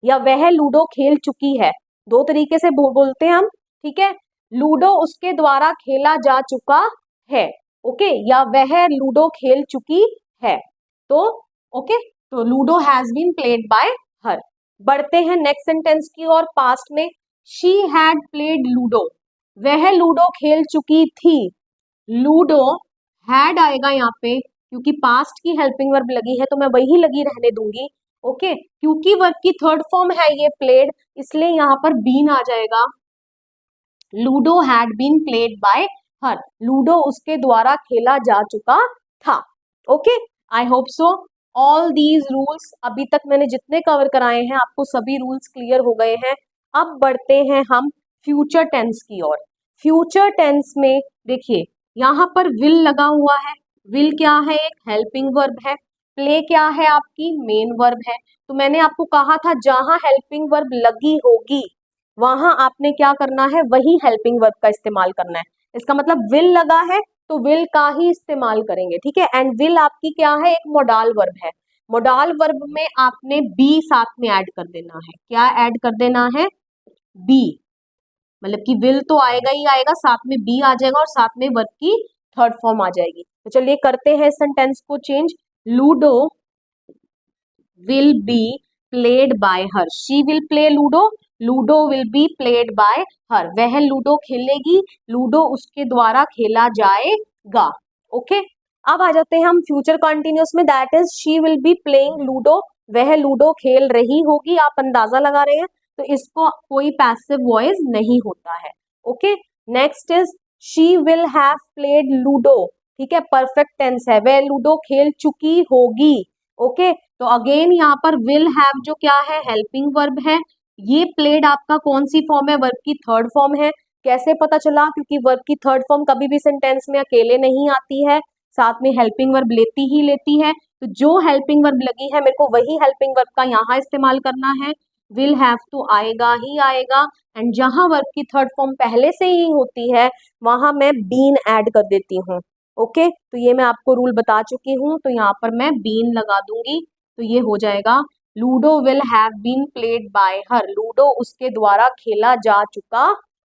या वह लूडो खेल चुकी है, दो तरीके से बोलते हैं हम, ठीक है। लूडो उसके द्वारा खेला जा चुका है, ओके, या वह लूडो खेल चुकी है, तो ओके। तो ludo has been played by her. बढ़ते हैं नेक्स्ट सेंटेंस की और, पास्ट में, शी हैड प्लेड लूडो, वह लूडो खेल चुकी थी। लूडो हैड आएगा यहाँ पे, क्योंकि पास्ट की हेल्पिंग वर्ब लगी है तो मैं वही लगी रहने दूंगी, ओके। क्योंकि वर्ब की थर्ड फॉर्म है ये प्लेड, इसलिए यहाँ पर बीन आ जाएगा। Ludo had been played by her, ludo उसके द्वारा खेला जा चुका था, okay. I hope so all these rules, अभी तक मैंने जितने कवर कराए हैं आपको सभी रूल्स क्लियर हो गए हैं। अब बढ़ते हैं हम फ्यूचर टेंस की ओर। फ्यूचर टेंस में देखिए यहाँ पर विल लगा हुआ है, विल क्या है, एक हेल्पिंग वर्ब है, प्ले क्या है, आपकी मेन वर्ब है। तो मैंने आपको कहा था जहां हेल्पिंग वर्ब लगी होगी वहां आपने क्या करना है, वही हेल्पिंग वर्ब का इस्तेमाल करना है। इसका मतलब विल लगा है तो विल का ही इस्तेमाल करेंगे, ठीक है। एंड विल आपकी क्या है, एक मोडाल वर्ब है, मोडाल वर्ब में आपने बी साथ में ऐड कर देना है। क्या ऐड कर देना है, बी, मतलब कि विल तो आएगा ही आएगा, साथ में बी आ जाएगा और साथ में वर्ब की थर्ड फॉर्म आ जाएगी। तो चलिए करते हैं सेंटेंस को change. Ludo will be played by her, she will play ludo, ludo will be played by हर, वह लूडो खेलेगी, लूडो उसके द्वारा खेला जाएगा, ओके। अब आ जाते हैं हम फ्यूचर कंटिन्यूअस में, that is she will be playing ludo, वह लूडो खेल रही होगी, आप अंदाजा लगा रहे हैं, तो इसको कोई पैसिव वॉइस नहीं होता है, okay. Next is she will have played ludo, ठीक है, परफेक्ट टेंस है, वह लूडो खेल चुकी होगी, ओके। तो अगेन यहाँ पर विल हैव जो क्या है, हेल्पिंग वर्ब है, ये प्लेड आपका कौन सी फॉर्म है, वर्ब की थर्ड फॉर्म है। कैसे पता चला, क्योंकि वर्ब की थर्ड फॉर्म कभी भी सेंटेंस में अकेले नहीं आती है, साथ में हेल्पिंग वर्ब लेती ही लेती है। तो जो हेल्पिंग वर्ब लगी है मेरे को वही हेल्पिंग वर्ब का यहाँ इस्तेमाल करना है, विल हैव तो आएगा ही आएगा, एंड जहां वर्ब की थर्ड फॉर्म पहले से ही होती है वहां मैं बीन ऐड कर देती हूँ, ओके, तो ये मैं आपको रूल बता चुकी हूँ, तो यहाँ पर मैं बीन लगा दूंगी, तो ये हो जाएगा ludo will have been played by her, ludo उसके द्वारा खेला जा चुका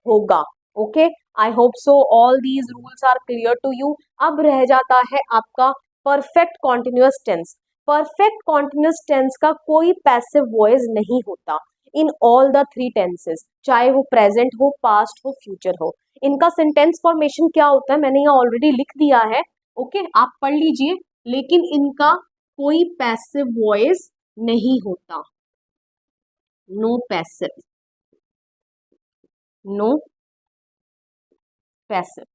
होगा। Okay, I hope so all these rules are clear to you. अब रह जाता है आपका perfect continuous tense. Perfect continuous tense का कोई पैसिव वॉइस नहीं होता in all the three tenses, चाहे वो प्रेजेंट हो, पास्ट हो, फ्यूचर हो। इनका सेंटेंस फॉर्मेशन क्या होता है मैंने यहाँ ऑलरेडी लिख दिया है, ओके आप पढ़ लीजिए, लेकिन इनका कोई पैसिव वॉइस नहीं होता, no passive, no passive.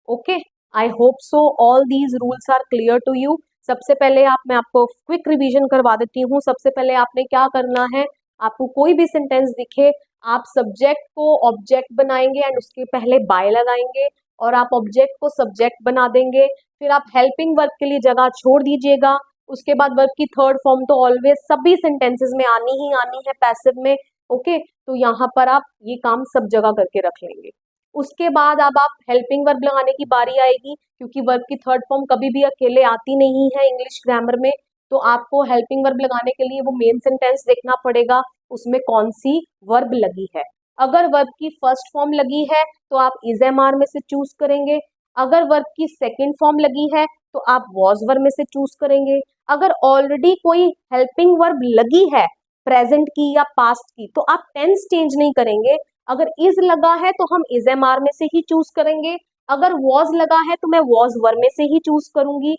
Okay, I hope so all these rules are clear to you. सबसे पहले मैं आपको क्विक रिवीजन करवा देती हूँ। सबसे पहले आपने क्या करना है, आपको कोई भी सेंटेंस दिखे, आप सब्जेक्ट को ऑब्जेक्ट बनाएंगे एंड उसके पहले बाय लगाएंगे, और आप ऑब्जेक्ट को सब्जेक्ट बना देंगे। फिर आप हेल्पिंग वर्ब के लिए जगह छोड़ दीजिएगा। उसके बाद वर्ब की थर्ड फॉर्म तो ऑलवेज सभी सेंटेंसेस में आनी ही आनी है पैसिव में। ओके, तो यहाँ पर आप ये काम सब जगह करके रख लेंगे। उसके बाद अब आप हेल्पिंग वर्ब लगाने की बारी आएगी, क्योंकि वर्ब की थर्ड फॉर्म कभी भी अकेले आती नहीं है इंग्लिश ग्रामर में, तो आपको हेल्पिंग वर्ब लगाने के लिए वो मेन सेंटेंस देखना पड़ेगा उसमें कौन सी वर्ब लगी है। अगर वर्ब की फर्स्ट फॉर्म लगी है तो आप इज एम आर में से चूज करेंगे। अगर वर्ब की सेकेंड फॉर्म लगी है तो आप वॉज वर्ब में से चूज करेंगे। अगर ऑलरेडी कोई हेल्पिंग वर्ब लगी है प्रेजेंट की या पास्ट की, तो आप टेंस चेंज नहीं करेंगे। अगर इज लगा है तो हम इज एम आर में से ही चूज करेंगे। अगर वॉज लगा है तो मैं वॉज वर्ब में से ही चूज करूंगी,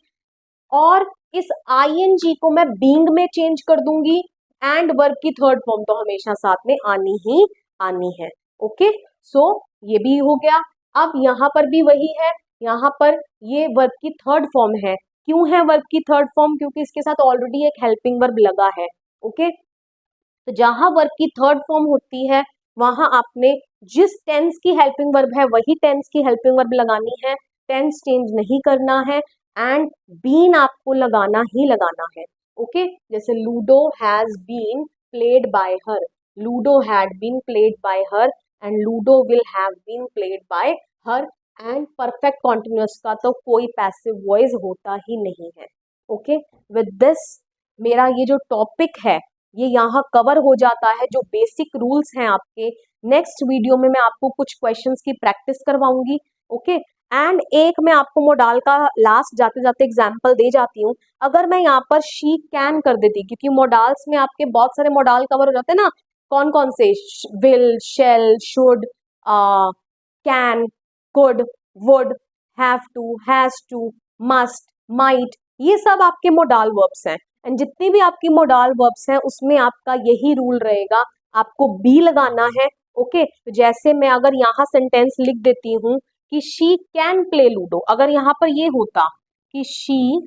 और इस आईएनजी को मैं बीइंग में चेंज कर दूंगी, एंड वर्ब की थर्ड फॉर्म तो हमेशा साथ में आनी ही आनी है। ओके, सो ये भी हो गया। अब यहाँ पर भी वही है, यहाँ पर ये वर्ब की थर्ड फॉर्म है। क्यों है वर्ब की थर्ड फॉर्म? क्योंकि इसके साथ ऑलरेडी एक हेल्पिंग वर्ब लगा है। ओके, तो जहां वर्ब की थर्ड फॉर्म होती है वहां आपने जिस टेंस की हेल्पिंग वर्ब है वही टेंस की हेल्पिंग वर्ब लगानी है, टेंस चेंज नहीं करना है, एंड बीन आपको लगाना ही लगाना है। ओके, जैसे ludo has been played by her, ludo had been played by her, and ludo will have been played by her. And perfect continuous का तो कोई पैसिव वॉइस होता ही नहीं है। ओके, विद दिस मेरा ये जो टॉपिक है ये यहाँ कवर हो जाता है, जो बेसिक रूल्स हैं आपके। नेक्स्ट वीडियो में मैं आपको कुछ क्वेश्चंस की प्रैक्टिस करवाऊंगी। ओके, एंड एक मैं आपको मोडाल का लास्ट जाते जाते एग्जांपल दे जाती हूँ। अगर मैं यहाँ पर शी कैन कर देती, क्योंकि मोडाल्स में आपके बहुत सारे मोडाल कवर हो जाते हैं ना, कौन कौन से, will, shall, should, can, could, would, have to, has to, must, might, ये सब आपके मोडाल वर्ब्स हैं। एंड जितनी भी आपकी मोडाल वर्ब्स हैं उसमें आपका यही रूल रहेगा, आपको बी लगाना है। ओके, तो जैसे मैं अगर यहाँ सेंटेंस लिख देती हूँ कि शी कैन प्ले लूडो, अगर यहाँ पर ये होता कि शी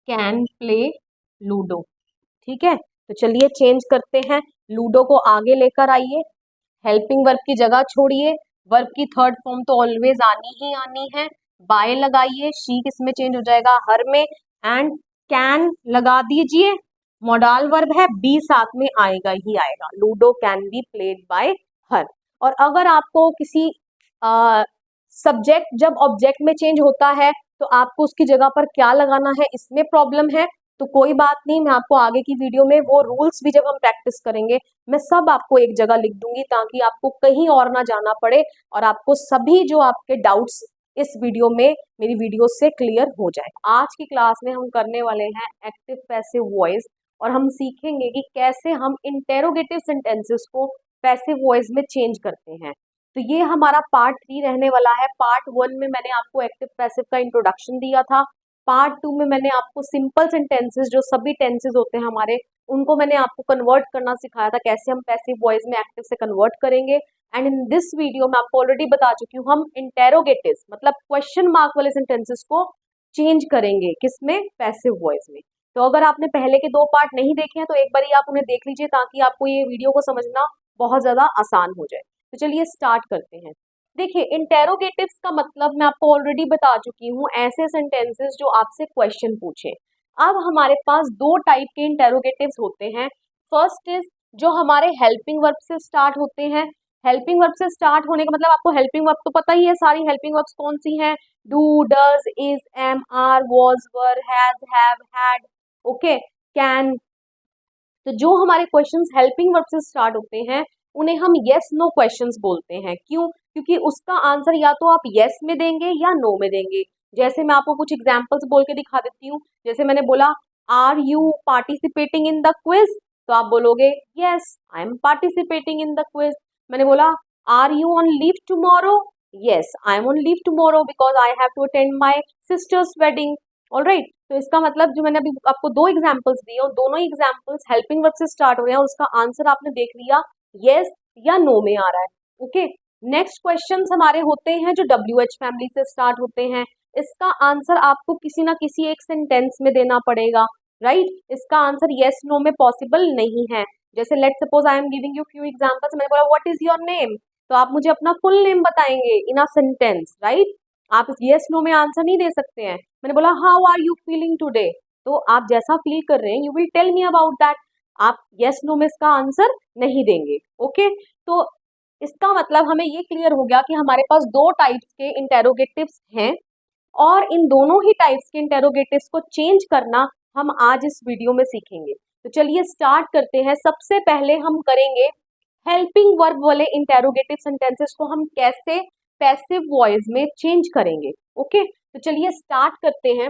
कैन प्ले लूडो, ठीक है, तो चलिए चेंज करते हैं, लूडो को आगे लेकर आइए, हेल्पिंग वर्ब की जगह छोड़िए, वर्ब की थर्ड फॉर्म तो ऑलवेज आनी ही आनी है, बाय लगाइए, शी किस में चेंज हो जाएगा, हर में, एंड कैन लगा दीजिए, मॉडल वर्ब है, बी साथ में आएगा ही आएगा, ludo can be played by हर। और अगर आपको किसी सब्जेक्ट जब ऑब्जेक्ट में चेंज होता है तो आपको उसकी जगह पर क्या लगाना है इसमें प्रॉब्लम है, तो कोई बात नहीं, मैं आपको आगे की वीडियो में वो रूल्स भी जब हम प्रैक्टिस करेंगे मैं सब आपको एक जगह लिख दूंगी, ताकि आपको कहीं और ना जाना पड़े और आपको सभी जो आपके डाउट्स इस वीडियो में मेरी वीडियो से क्लियर हो जाए। आज की क्लास में हम करने वाले हैं एक्टिव पैसिव वॉइस, और हम सीखेंगे कि कैसे हम इंटेरोगेटिव सेंटेंसेस को पैसिव वॉइस में चेंज करते हैं। तो ये हमारा पार्ट 3 रहने वाला है। पार्ट 1 में मैंने आपको एक्टिव पैसिव का इंट्रोडक्शन दिया था, पार्ट 2 में मैंने आपको सिंपल सेंटेंसेस जो सभी टेंसेस होते हैं हमारे, उनको मैंने आपको कन्वर्ट करना सिखाया था, कैसे हम पैसिव वॉइस में एक्टिव से कन्वर्ट करेंगे। एंड इन दिस वीडियो मैं आपको ऑलरेडी बता चुकी हूँ, हम इंटेरोगेटिव मतलब क्वेश्चन मार्क वाले सेंटेंसेस को चेंज करेंगे, किसमें, पैसिव वॉइस में। तो अगर आपने पहले के 2 पार्ट नहीं देखे हैं तो एक बार आप उन्हें देख लीजिए, ताकि आपको ये वीडियो को समझना बहुत ज्यादा आसान हो जाए। तो चलिए स्टार्ट करते हैं। देखिए, इंटेरोगेटिव्स का मतलब मैं आपको ऑलरेडी बता चुकी हूँ, ऐसे सेंटेंसेस जो आपसे क्वेश्चन पूछे। अब हमारे पास 2 टाइप के इंटेरोगेटिव्स होते हैं। फर्स्ट इज जो हमारे हेल्पिंग वर्ब से स्टार्ट होते हैं, हेल्पिंग वर्ब से स्टार्ट होने का मतलब आपको हेल्पिंग वर्ब तो पता ही है, सारी हेल्पिंग वर्ब्स कौन सी हैं, do, does, is, am, are, was, were, has, have, had, okay, can. तो जो हमारे क्वेश्चंस हेल्पिंग वर्ब से स्टार्ट होते हैं उन्हें हम यस नो क्वेश्चंस बोलते हैं। क्यों? क्योंकि उसका आंसर या तो आप यस में देंगे या नो में देंगे। जैसे मैं आपको कुछ एग्जांपल्स बोल के दिखा देती हूँ। जैसे मैंने बोला are you participating in the quiz, तो आप बोलोगे yes I am participating in the quiz. मैंने बोला are you on leave tomorrow, yes I am on leave tomorrow because I have to attend my sister's wedding. Alright, तो इसका मतलब जो मैंने अभी आपको दो एग्जांपल्स दिए और दोनों ही एग्जांपल्स हेल्पिंग वर्ब से स्टार्ट हो रहे हैं और उसका आंसर आपने देख लिया यस या नो में आ रहा है। ओके, नेक्स्ट क्वेश्चंस हमारे होते हैं जो WH फैमिली से स्टार्ट होते हैं। इसका आंसर आपको किसी ना किसी एक सेंटेंस में देना पड़ेगा, राइट? इसका आंसर यस नो में पॉसिबल नहीं है। जैसे let suppose I am giving you few examples, मैंने बोला व्हाट इज योर नेम, तो आप मुझे अपना फुल नेम बताएंगे इन अ सेंटेंस, राइट? आप यस नो में आंसर नहीं दे सकते हैं। मैंने बोला how are you feeling today, तो आप जैसा फील कर रहे हैं you will tell me about that. आप यस नो में इसका आंसर नहीं देंगे। ओके, तो इसका मतलब हमें ये क्लियर हो गया कि हमारे पास दो टाइप्स के इंटेरोगेटिव्स हैं और इन दोनों ही टाइप्स के इंटेरोगेटिव्स को चेंज करना हम आज इस वीडियो में सीखेंगे। तो चलिए स्टार्ट करते हैं। सबसे पहले हम करेंगे हेल्पिंग वर्ब वाले इंटेरोगेटिव सेंटेंसेस को हम कैसे पैसिव वॉइस में चेंज करेंगे। ओके, तो चलिए स्टार्ट करते हैं।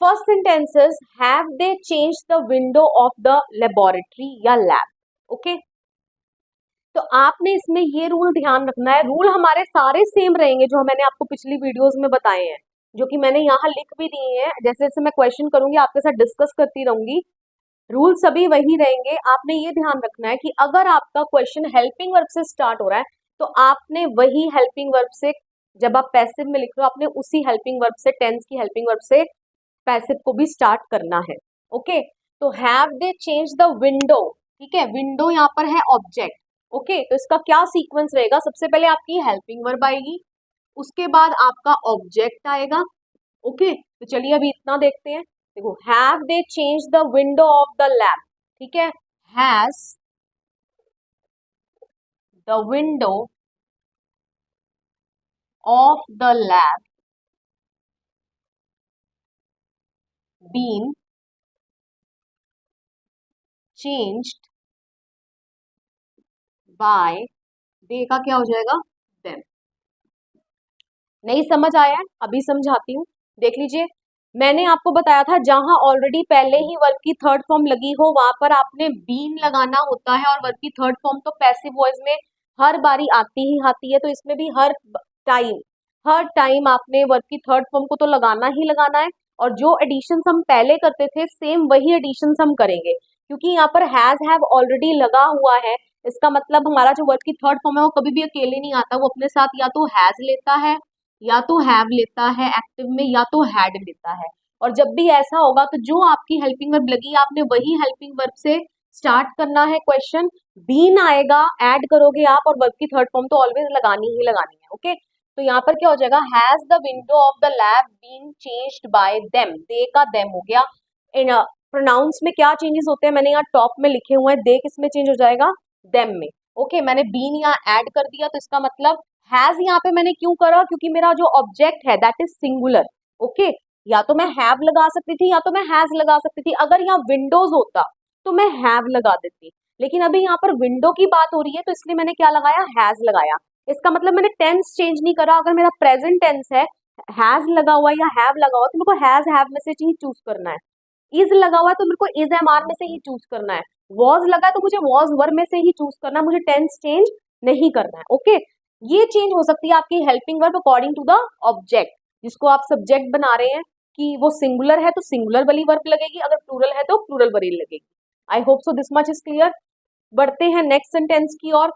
First sentences, have they change the window of the laboratory या लैब। ओके, तो आपने इसमें ये रूल ध्यान रखना है। रूल हमारे सारे सेम रहेंगे जो मैंने आपको पिछली वीडियोस में बताए हैं, जो कि मैंने यहाँ लिख भी दिए हैं। जैसे जैसे मैं क्वेश्चन करूंगी आपके साथ डिस्कस करती रहूंगी, रूल सभी वही रहेंगे। आपने ये ध्यान रखना है कि अगर आपका क्वेश्चन हेल्पिंग वर्ब से स्टार्ट हो रहा है तो आपने वही हेल्पिंग वर्ब से, जब आप पैसिव में लिख रहे हो आपने उसी हेल्पिंग वर्ब से, टेंस की हेल्पिंग वर्ब से पैसिव को भी स्टार्ट करना है। ओके, तो have they change the window, ठीक है, विंडो यहाँ पर है ऑब्जेक्ट। ओके, तो इसका क्या सीक्वेंस रहेगा, सबसे पहले आपकी हेल्पिंग वर्ब आएगी, उसके बाद आपका ऑब्जेक्ट आएगा। ओके, तो चलिए अभी इतना देखते हैं। देखो, have they change the window of the lab, ठीक है, has the window of the lab been changed by, they का क्या हो जाएगा, देम। नहीं समझ आया है? अभी समझाती हूँ, देख लीजिए। मैंने आपको बताया था जहां ऑलरेडी पहले ही वर्ब की थर्ड फॉर्म लगी हो वहां पर आपने बीन लगाना होता है, और वर्ब की थर्ड फॉर्म तो पैसिव वॉइस में हर बारी आती ही आती है, तो इसमें भी हर टाइम आपने वर्ब की थर्ड फॉर्म को तो लगाना ही लगाना है। और जो एडिशंस हम पहले करते थे सेम वही एडिशंस हम करेंगे, क्योंकि यहाँ पर हैज हैव ऑलरेडी लगा हुआ है। इसका मतलब हमारा जो वर्ब की थर्ड फॉर्म है वो कभी भी अकेले नहीं आता, वो अपने साथ या तो हैज लेता है या तो हैव लेता है एक्टिव में, या तो हैड लेता है। और जब भी ऐसा होगा तो जो आपकी हेल्पिंग वर्ब लगी आपने वही हेल्पिंग वर्ब से स्टार्ट करना है क्वेश्चन। बीन आएगा, ऐड करोगे आप, और वर्ब की थर्ड फॉर्म तो ऑलवेज लगानी ही लगानी है। ओके, तो यहाँ पर क्या हो जाएगा, has the window of the lab been changed by them, they का देम हो गया। इन प्रोनाउंस में क्या चेंजेस होते हैं मैंने यहाँ टॉप में लिखे हुए हैं, दे किस में चेंज हो जाएगा, देम में। ओके, मैंने बीन यहाँ ऐड कर दिया, तो इसका मतलब हैज यहाँ पे मैंने क्यों करा, क्योंकि मेरा जो ऑब्जेक्ट है दैट इज सिंगुलर। ओके, या तो मैं हैव लगा सकती थी या तो मैं हैज लगा सकती थी। अगर यहाँ विंडोज होता तो मैं हैव लगा देती, लेकिन अभी यहाँ पर विंडो की बात हो रही है तो इसलिए मैंने क्या लगाया, हैज लगाया। इसका मतलब मैंने टेंस चेंज नहीं करा। अगर मेरा प्रेजेंट टेंस है, हैज लगा हुआ या हैव लगा हुआ, तो मेरे को हैज हैव में से ही चूज करना है। इज लगा हुआ है तो मेरे को इज एम आर में से ही चूज करना है। वॉज लगा है तो मुझे वॉज वर में से ही चूज करना है, मुझे टेंस चेंज नहीं करना है। ओके, ये चेंज हो सकती है आपकी helping verb according to the object, जिसको आप सब्जेक्ट बना रहे हैं कि वो सिंगुलर है तो सिंगुलर वाली वर्ब लगेगी, अगर प्लूरल है तो प्लूरल वाली लगेगी। I hope so this much is clear. बढ़ते हैं नेक्स्ट सेंटेंस की ओर।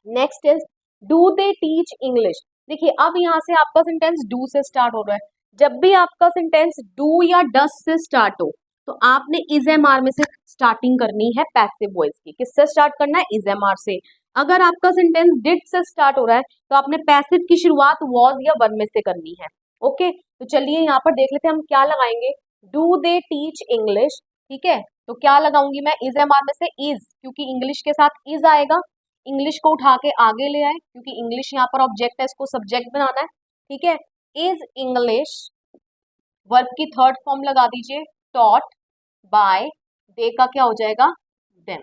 Next is do they teach English. देखिए अब यहाँ से आपका सेंटेंस डू से स्टार्ट हो रहा है। जब भी आपका सेंटेंस डू या डस से स्टार्ट हो तो आपने इज एम आर में से स्टार्टिंग करनी है पैसिव वॉइस की। किससे स्टार्ट करना है, इज एम आर से। अगर आपका सेंटेंस डिड से स्टार्ट हो रहा है तो आपने पैसिव की शुरुआत वॉज या वर में से करनी है। ओके, तो चलिए यहाँ पर देख लेते हैं हम क्या लगाएंगे। डू दे टीच इंग्लिश, ठीक है, तो क्या लगाऊंगी मैं, इज एम आर में से इज, क्योंकि इंग्लिश के साथ इज आएगा। इंग्लिश को उठा के आगे ले आए, क्योंकि इंग्लिश यहाँ पर ऑब्जेक्ट है, इसको सब्जेक्ट बनाना है, ठीक है। इज इंग्लिश, वर्ब की थर्ड फॉर्म लगा दीजिए, टॉट बाय, दे का क्या हो जाएगा, them.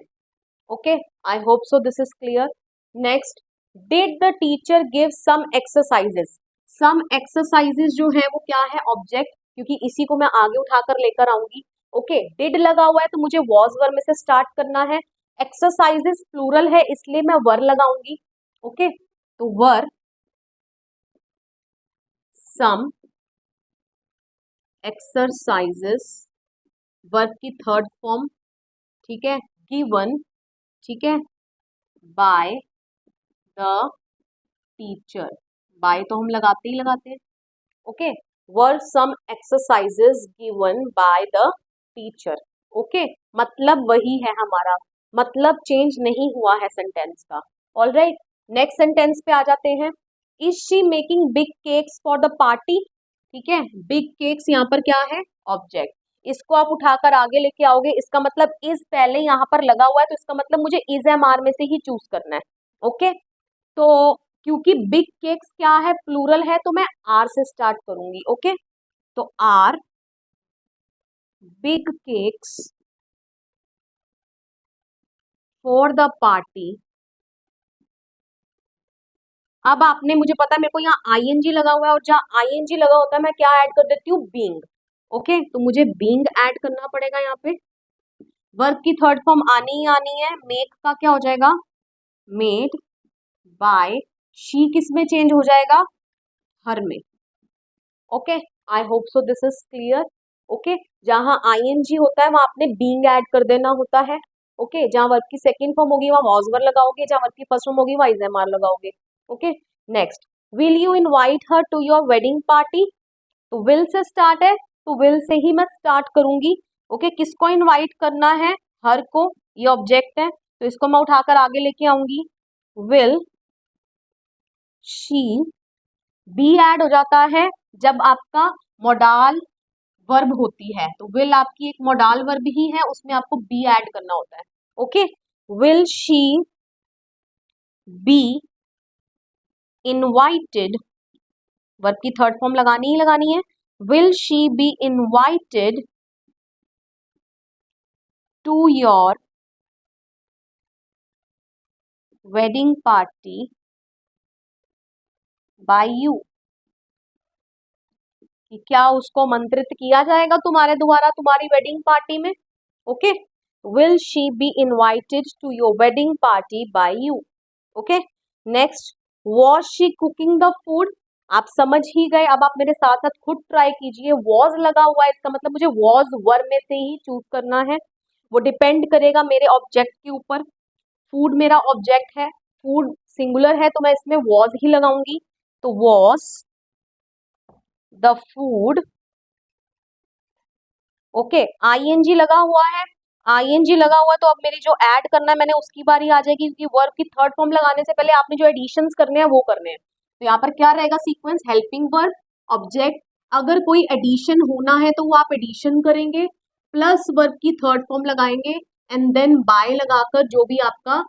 Okay, I hope so this is clear. Next, did the teacher give some exercises. Some exercises जो है वो क्या है, ऑब्जेक्ट, क्योंकि इसी को मैं आगे उठाकर लेकर आऊंगी। ओके, डिड लगा हुआ है तो मुझे वॉज वर्ब में से स्टार्ट करना है। एक्सरसाइजेस प्लूरल है इसलिए मैं वर लगाऊंगी। ओके, तो वर सम एक्सरसाइजेस, वर्ब की थर्ड फॉर्म, ठीक है, गिवन, ठीक है, बाय द टीचर। बाय तो हम लगाते ही लगाते हैं। Okay, were some exercises given by the teacher. Okay, मतलब वही है हमारा, मतलब चेंज नहीं हुआ है सेंटेंस का। ऑलराइट, नेक्स्ट सेंटेंस पे आ जाते हैं। Is she making big cakes for the party, ठीक है, बिग केक्स यहाँ पर क्या है, ऑब्जेक्ट। इसको आप उठाकर आगे लेके आओगे, इसका मतलब इज पहले यहाँ पर लगा हुआ है, तो इसका मतलब मुझे इज एम आर में से ही चूज करना है। ओके, तो क्योंकि बिग केक्स क्या है, प्लूरल है, तो मैं आर से स्टार्ट करूंगी। ओके, तो are big cakes for the party. अब आपने, मुझे पता है मेरे को यहाँ आईएनजी लगा हुआ है, और जहाँ आईएनजी लगा होता है मैं क्या ऐड कर देती हूँ, बीइंग। ओके, तो मुझे बीइंग ऐड करना पड़ेगा यहाँ पे। वर्ब की थर्ड फॉर्म आनी ही आनी है। मेक का क्या हो जाएगा, मेड बाय, शी किस में चेंज हो जाएगा, हर में। Okay, I hope so this is clear. Okay, जहां आईएनजी होता है वहां आपने बीइंग ऐड कर देना होता है। ओके, जहां वर्ब की सेकंड फॉर्म होगी वहां वॉज वर्ब लगाओगे, जहां वर्ब की फर्स्ट फॉर्म होगी वहां इज एम आर लगाओगे। Okay, next, will you invite her to your wedding party. तो विल से स्टार्ट है, तो विल से ही मैं स्टार्ट करूंगी। ओके, किसको इनवाइट करना है, हर को, ये ऑब्जेक्ट है, तो इसको मैं उठाकर आगे लेके आऊंगी। विल शी, बी ऐड हो जाता है जब आपका मोडाल वर्ब होती है, तो विल आपकी एक मोडाल वर्ब ही है, उसमें आपको बी ऐड करना होता है। Okay, will she be invited, verb की थर्ड फॉर्म लगानी ही लगानी है। Will she be invited to your wedding party by you, कि क्या उसको मंत्रित किया जाएगा तुम्हारे द्वारा तुम्हारी वेडिंग पार्टी में। Okay, will she be invited to your wedding party by you. Okay, next, was she cooking the food. आप समझ ही गए, अब आप मेरे साथ साथ खुद ट्राई कीजिए। वॉज लगा हुआ है, इसका मतलब मुझे वॉज वर्ब में से ही चूज करना है। वो डिपेंड करेगा मेरे ऑब्जेक्ट के ऊपर। फूड मेरा ऑब्जेक्ट है, फूड सिंगुलर है, तो मैं इसमें वॉज ही लगाऊंगी। तो was the food. Okay, ING लगा हुआ है, आईएनजी लगा हुआ है, तो अब मेरी जो ऐड करना है मैंने उसकी बारी आ जाएगी, क्योंकि वर्ब की थर्ड फॉर्म लगाने से पहले आपने जो एडिशंस करने हैं वो करने हैं। तो यहाँ पर क्या रहेगा सीक्वेंस, हेल्पिंग वर्ब, ऑब्जेक्ट, अगर कोई एडिशन होना है तो वो आप एडिशन करेंगे, प्लस वर्ब की थर्ड फॉर्म लगाएंगे, एंड देन बाय लगाकर जो भी आपका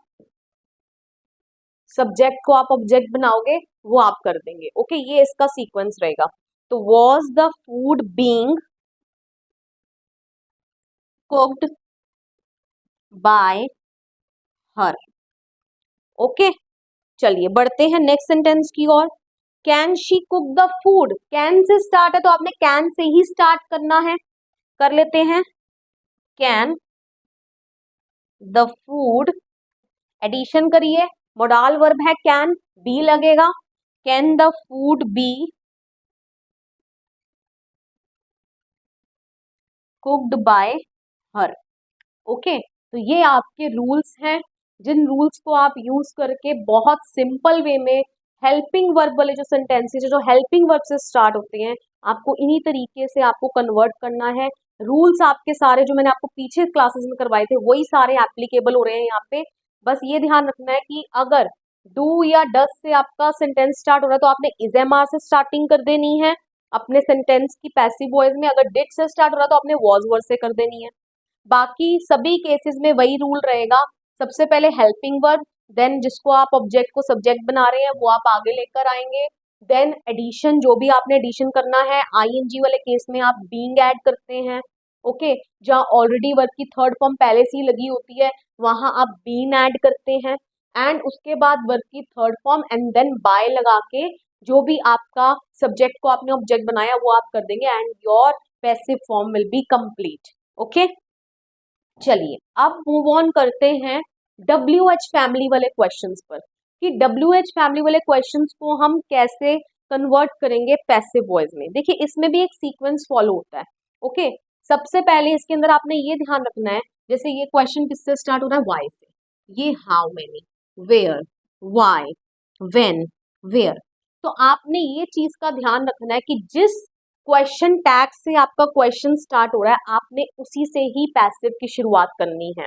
सब्जेक्ट को आप ऑब्जेक्ट बनाओगे वो आप कर देंगे। ओके, ये इसका सीक्वेंस रहेगा। तो was the food being cooked by her. Okay, चलिए बढ़ते हैं नेक्स्ट सेंटेंस की ओर। Can she cook the food, can से स्टार्ट है तो आपने कैन से ही स्टार्ट करना है। कर लेते हैं, कैन द फूड, एडिशन करिए, मोडाल वर्ब है कैन, बी लगेगा, can the food be cooked by her. Okay, तो ये आपके रूल्स हैं, जिन रूल्स को आप यूज करके बहुत सिंपल वे में हेल्पिंग वर्ब वाले जो सेंटेंसेस जो हेल्पिंग वर्ब से स्टार्ट होते हैं, आपको इन्हीं तरीके से आपको कन्वर्ट करना है। रूल्स आपके सारे जो मैंने आपको पीछे क्लासेस में करवाए थे वही सारे एप्लीकेबल हो रहे हैं यहाँ पे। बस ये ध्यान रखना है कि अगर डू या डस से आपका सेंटेंस स्टार्ट हो रहा है तो आपने इज एम आर से स्टार्टिंग कर देनी है अपने सेंटेंस की पैसिव वॉइस में। अगर डिड से स्टार्ट हो रहा है तो आपने वॉज वर्ड से कर देनी है। बाकी सभी केसेस में वही रूल रहेगा, सबसे पहले हेल्पिंग वर्ब, देन जिसको आप ऑब्जेक्ट को सब्जेक्ट बना रहे हैं वो आप आगे लेकर आएंगे। देन एडिशन, जो भी आपने एडिशन करना है, आईएनजी वाले केस में आप बीइंग ऐड करते हैं। ओके, जहाँ ऑलरेडी वर्ब की थर्ड फॉर्म पहले से ही लगी होती है वहां आप बीन ऐड करते हैं। एंड उसके बाद वर्ब की third form and then by लगा के जो भी आपका सब्जेक्ट को आपने ऑब्जेक्ट बनाया वो आप कर देंगे and your passive form will be complete. Okay, चलिए अब मूव ऑन करते हैं WH फैमिली वाले क्वेश्चंस पर, कि WH फैमिली वाले क्वेश्चंस को हम कैसे कन्वर्ट करेंगे पैसिव वॉइस में। देखिए इसमें भी एक सीक्वेंस फॉलो होता है। ओके, सबसे पहले इसके अंदर आपने ये ध्यान रखना है, जैसे ये क्वेश्चन किससे स्टार्ट हो रहा है, वाई से, ये how many, where, why, when, where. तो आपने ये चीज का ध्यान रखना है कि जिस क्वेश्चन टैग से आपका क्वेश्चन स्टार्ट हो रहा है आपने उसी से ही पैसिव की शुरुआत करनी है।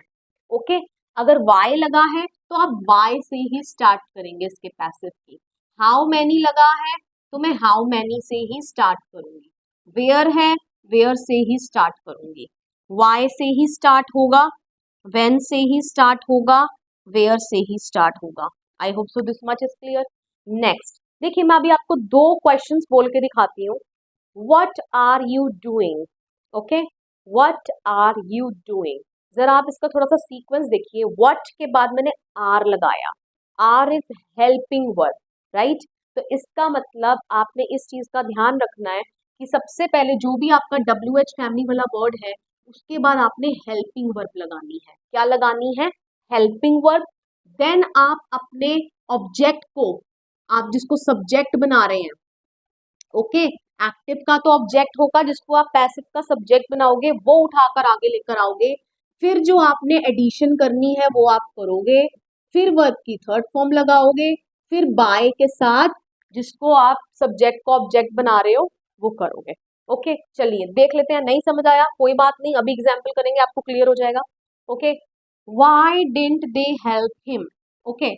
ओके, अगर वाई लगा है तो आप वाई से ही स्टार्ट करेंगे इसके पैसिव की। हाउ मैनी लगा है तो मैं हाउ मैनी से ही स्टार्ट करूंगी। वेयर है, वेयर से ही स्टार्ट करूंगी। वाई से ही स्टार्ट होगा, व्हेन से ही स्टार्ट होगा, वेयर से ही स्टार्ट होगा। आई hope so this much is clear. Next देखिए, मैं अभी आपको दो क्वेश्चंस बोल के दिखाती हूँ। What are you doing? Okay, what are you doing? जरा आप इसका थोड़ा सा सीक्वेंस देखिए। what के बाद मैंने आर लगाया, are is helping verb, right. तो इसका मतलब आपने इस चीज का ध्यान रखना है कि सबसे पहले जो भी आपका WH फैमिली वाला वर्ड है उसके बाद आपने हेल्पिंग वर्ब लगानी है। क्या लगानी है? Helping verb. देन आप अपने ऑब्जेक्ट को, आप जिसको सब्जेक्ट बना रहे हैं, ओके, एक्टिव का तो ऑब्जेक्ट होगा जिसको आप पैसिव का सब्जेक्ट बनाओगे वो उठाकर आगे लेकर आओगे। फिर जो आपने एडिशन करनी है वो आप करोगे, फिर वर्ब की थर्ड फॉर्म लगाओगे, फिर बाय के साथ जिसको आप सब्जेक्ट को ऑब्जेक्ट बना रहे हो वो करोगे। ओके, चलिए देख लेते हैं। नहीं समझ आया कोई बात नहीं, अभी एग्जाम्पल करेंगे आपको क्लियर हो जाएगा। Okay, Y didn't they help him? Okay,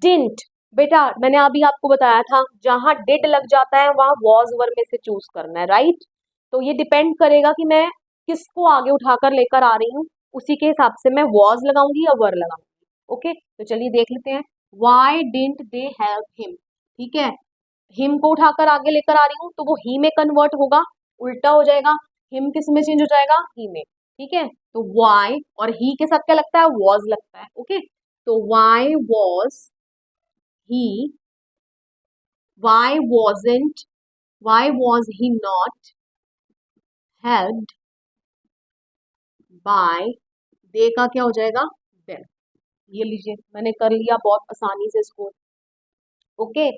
didn't, बेटा मैंने अभी आपको बताया था जहां डिड लग जाता है वहां वॉज वर्ब में से चूज करना है, राइट। तो ये डिपेंड करेगा कि मैं किसको आगे उठाकर लेकर आ रही हूँ, उसी के हिसाब से मैं वॉज लगाऊंगी या वर लगाऊंगी। ओके, तो चलिए देख लेते हैं। Y didn't they help him, ठीक है, हिम को उठाकर आगे लेकर आ रही हूँ तो वो ही में कन्वर्ट होगा, उल्टा हो जाएगा, हिम किस में चेंज हो जाएगा, ही में। ठीक है, तो वाई और ही के साथ क्या लगता है, वॉज लगता है। ओके, तो why was he, why was he not helped by? दे का क्या हो जाएगा, then। ये लीजिए मैंने कर लिया बहुत आसानी से इसको। Okay,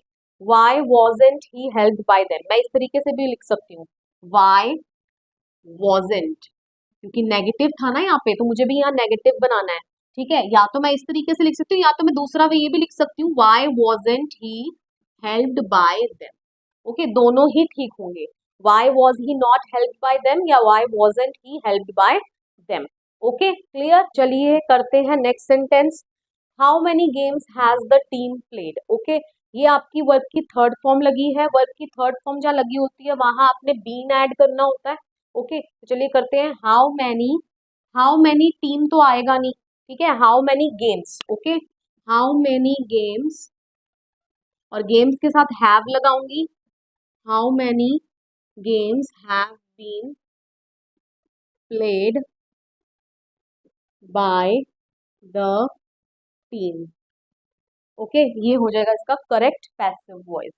why wasn't he helped by them? मैं इस तरीके से भी लिख सकती हूँ, why wasn't, क्योंकि नेगेटिव था ना यहाँ पे तो मुझे भी यहाँ नेगेटिव बनाना है। ठीक है, या तो मैं इस तरीके से लिख सकती हूँ या तो मैं दूसरा वे ये भी लिख सकती हूँ, why wasn't he helped by them? Okay, दोनों ही ठीक होंगे। Why was he not helped by them या why wasn't he helped by them? Okay, clear. चलिए करते हैं next sentence. How many games has the team played? Okay, ये आपकी verb की थर्ड फॉर्म लगी है। वर्ब की थर्ड फॉर्म जहाँ लगी होती है वहां आपने बीन ऐड करना होता है। ओके, तो चलिए करते हैं। हाउ मैनी टीम तो आएगा नहीं, ठीक है, how many games. Okay, how many games और गेम्स के साथ हैव लगाऊंगी। How many games have been played by the team? Okay, ये हो जाएगा इसका correct passive voice.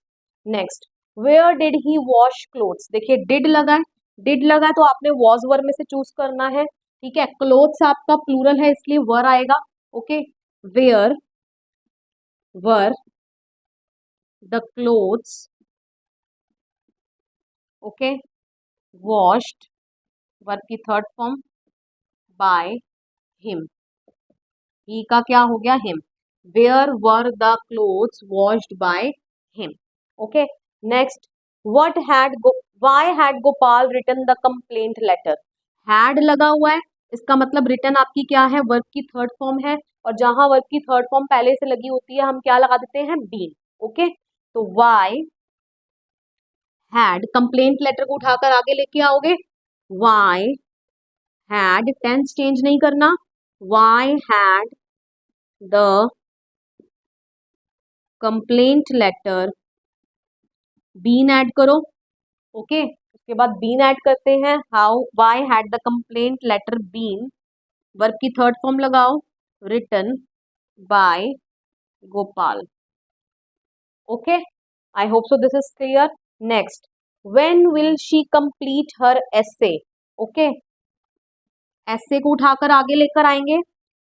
Next, where did he wash clothes? देखिए डिड लगा है, डिड लगा है तो आपने वॉज वर्ब में से चूज करना है। ठीक है, क्लोथ्स आपका प्लूरल है इसलिए वर आएगा। Okay, where were the clothes, okay, washed, verb की third form, by him. He का क्या हो गया, him. Where were the clothes washed by him. Okay, next, why had Gopal written the complaint letter? Had लगा हुआ है, इसका मतलब रिटन आपकी क्या है, वर्ब की थर्ड फॉर्म है, और जहां वर्ब की थर्ड फॉर्म पहले से लगी होती है हम क्या लगा देते हैं, बीन। ओके, तो व्हाई हैड, कंप्लेंट लेटर को उठाकर आगे लेके आओगे, व्हाई हैड, टेंस चेंज नहीं करना, why had the complaint letter been add करो। ओके, उसके बाद बीन ऐड करते हैं। How why had the complaint letter been, verb की थर्ड फॉर्म लगाओ, written by Gopal. Okay, I hope so this is clear. Next, when will she complete her essay. Okay, essay को उठाकर आगे लेकर आएंगे,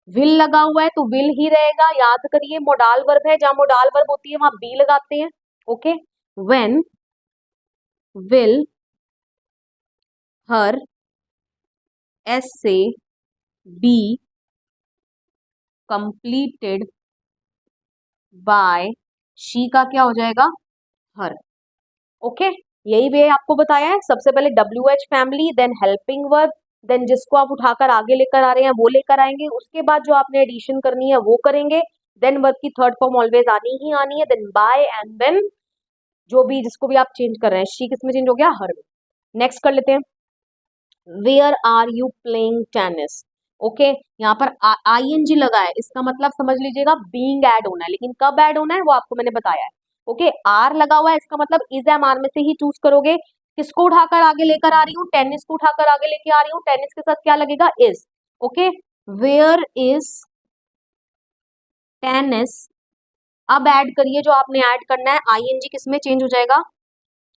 विल लगा हुआ है तो विल ही रहेगा, याद करिए मोडाल वर्ब है, जहां मोडाल वर्ब होती है वहां बी लगाते हैं। Okay, when will her essay be completed by she का क्या हो जाएगा, हर। ओके, यही वे आपको बताया है। सबसे पहले WH family, then helping verb, then जिसको आप उठाकर आगे लेकर आ रहे हैं वो लेकर आएंगे, उसके बाद जो आपने एडिशन करनी है वो करेंगे, देन वर्ब की थर्ड फॉर्म ऑलवेज आनी ही आनी है, देन बाय, एंड देन जो भी जिसको भी आप चेंज कर रहे हैं, शी किस में चेंज हो गया, हर में। नेक्स्ट कर लेते हैं, where are you playing tennis. Okay, यहाँ पर ING लगा है, इसका मतलब समझ लीजिएगा बीइंग ऐड होना है, लेकिन कब ऐड होना है वो आपको मैंने बताया है। ओके, आर लगा हुआ है, इसका मतलब इज एम आर में से ही चूज करोगे। किसको उठाकर आगे लेकर आ रही हूँ, टेनिस को उठाकर आगे लेके आ रही हूँ, टेनिस के साथ क्या लगेगा, is. Okay, where is tennis, अब ऐड करिए जो आपने ऐड करना है, ING किस में चेंज हो जाएगा,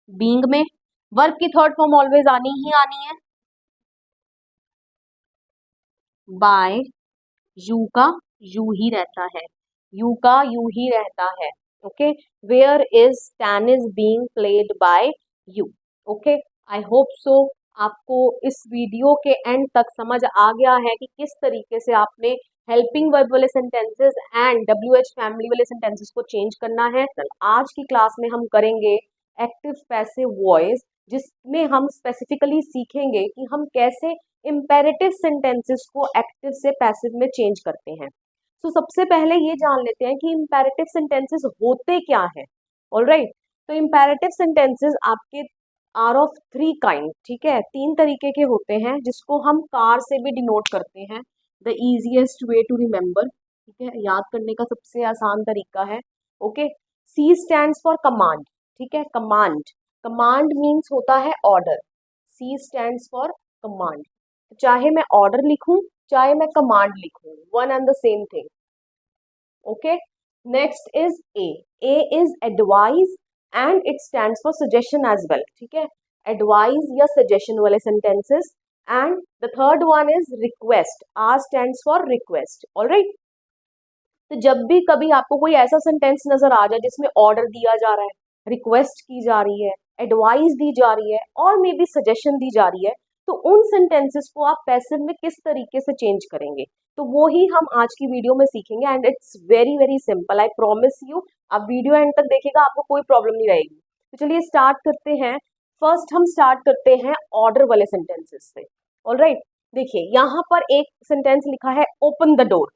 बीइंग में। वर्ब की थर्ड फॉर्म ऑलवेज आनी ही आनी है, बाय, यू का यू ही रहता है, यू का यू ही रहता है। Okay, where is tennis being played by you. Okay, I hope so आपको इस वीडियो के एंड तक समझ आ गया है कि किस तरीके से आपने हेल्पिंग वर्ब वाले सेंटेंसेस एंड WH फैमिली वाले सेंटेंसेस को चेंज करना है। आज की क्लास में हम करेंगे एक्टिव पैसिव वॉइस, जिसमें हम स्पेसिफिकली सीखेंगे कि हम कैसे इम्पेरेटिव सेंटेंसेस को एक्टिव से पैसिव में चेंज करते हैं। तो सबसे पहले ये जान लेते हैं कि इम्पेरेटिव सेंटेंसेस होते क्या है। ऑलराइट, तो इम्पेरेटिव सेंटेंसेस आपके आर ऑफ 3 काइंड, ठीक है, 3 तरीके के होते हैं, जिसको हम कार से भी डिनोट करते हैं। The easiest way to remember, ठीक है, याद करने का सबसे आसान तरीका है। Okay, C stands for command, ठीक है, कमांड, कमांड मीन्स होता है order, C stands for command. चाहे मैं ऑर्डर लिखूं चाहे मैं कमांड लिखूं, one and the same thing. Okay, next is A is advise and it stands for suggestion as well, ठीक है, एडवाइज या सजेशन वाले sentences. And the third one is request, R stands for request. Alright, तो जब भी कभी आपको कोई ऐसा सेंटेंस नजर आ जाए जिसमें ऑर्डर दिया जा रहा है, रिक्वेस्ट की जा रही है, एडवाइस दी जा रही है और मे बी सजेशन दी जा रही है, तो उन सेंटेंसेस को आप पैसिव में किस तरीके से चेंज करेंगे, तो वो ही हम आज की वीडियो में सीखेंगे। And it's very very simple, I promise you. आप वीडियो एंड तक देखिएगा, आपको कोई प्रॉब्लम नहीं रहेगी। तो चलिए स्टार्ट करते हैं। फर्स्ट हम स्टार्ट करते हैं ऑर्डर वाले सेंटेंसेस से। ऑलराइट, देखिए यहाँ पर एक सेंटेंस लिखा है ओपन द डोर,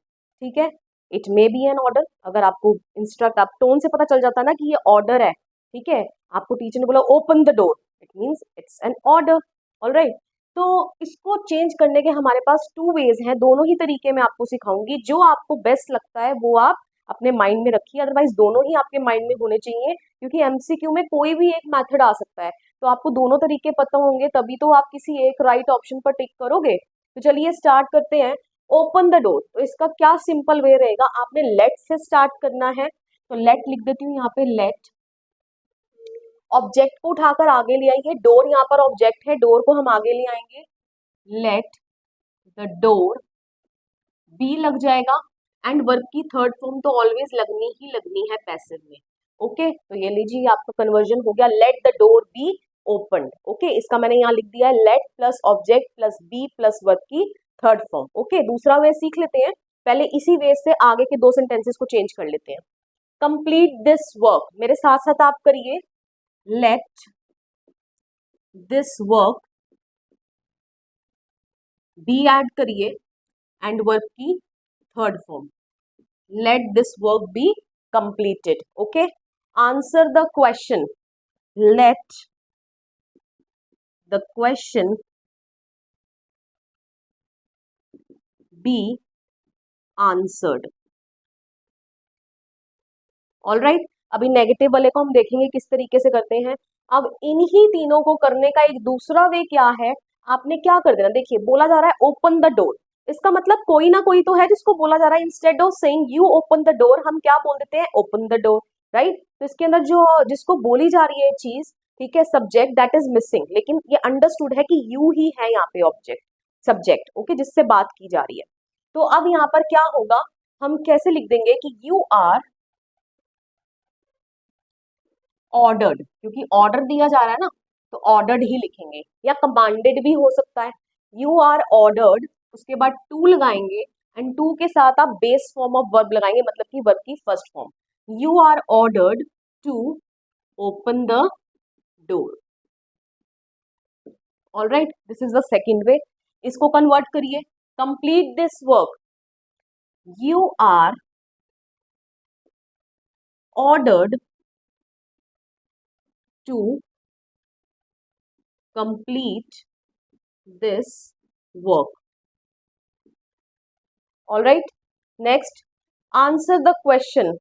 ठीक है, it may be an order. अगर आपको इंस्ट्रक्ट, आप टोन से पता चल जाता ना कि ये ऑर्डर है, ठीक है, आपको टीचर ने बोला open the door, it means it's an order. Alright, तो इसको चेंज करने के हमारे पास 2 वेज हैं, दोनों ही तरीके मैं आपको सिखाऊंगी, जो आपको बेस्ट लगता है वो आप अपने माइंड में रखिए, अदरवाइज दोनों ही आपके माइंड में होने चाहिए, क्योंकि MCQ में कोई भी एक मेथड आ सकता है। तो आपको दोनों तरीके पता होंगे तभी तो आप किसी एक राइट ऑप्शन पर टिक करोगे। तो चलिए स्टार्ट करते हैं। ओपन द डोर, तो इसका क्या सिंपल वे रहेगा, आपने लेट से स्टार्ट करना है, तो लेट लिख देती हूँ यहाँ पे, लेट। ऑब्जेक्ट को उठाकर आगे ले आइए, डोर यहाँ पर ऑब्जेक्ट है, डोर को हम आगे ले आएंगे, लेट द डोर बी लग जाएगा। एंड वर्ब की थर्ड फॉर्म तो ऑलवेज लगनी ही लगनी है पैसिव में। ओके, तो ये लीजिए आपका कन्वर्जन हो गया, let the door be open. Okay, इसका मैंने यहाँ लिख दिया है let plus object plus be plus verb की थर्ड फॉर्म। ओके, दूसरा वे सीख लेते हैं, पहले इसी वे से आगे के 2 सेंटेंसेस को चेंज कर लेते हैं। कंप्लीट दिस वर्क, मेरे साथ साथ आप करिए, let this work be add करिए एंड वर्ब की third form, let this work be completed. Okay, answer the question, let the question be answered. All right, अभी नेगेटिव वाले को हम देखेंगे किस तरीके से करते हैं। अब इन्हीं तीनों को करने का एक दूसरा वे क्या है, आपने क्या कर देना, देखिए बोला जा रहा है ओपन द डोर, इसका मतलब कोई ना कोई तो है जिसको बोला जा रहा है। Instead of saying you open the door, हम क्या बोल देते हैं, ओपन द डोर, राइट। तो इसके अंदर जो जिसको बोली जा रही है चीज, ठीक है, सब्जेक्ट दैट इज मिसिंग, लेकिन ये अंडरस्टूड है कि यू ही है यहाँ पे ऑब्जेक्ट, सब्जेक्ट, ओके, जिससे बात की जा रही है। तो अब यहाँ पर क्या होगा, हम कैसे लिख देंगे कि यू आर ऑर्डर्ड, क्योंकि ऑर्डर दिया जा रहा है ना, तो ऑर्डर्ड ही लिखेंगे, या कमांडेड भी हो सकता है। यू आर ऑर्डर्ड, उसके बाद टू लगाएंगे, एंड टू के साथ आप बेस फॉर्म ऑफ वर्ब लगाएंगे, मतलब कि वर्ब की first form. You are ordered to open the door. All right, this is the second way. इसको कन्वर्ट करिए, complete this work. You are ordered to complete this work. All right. Next, answer the question.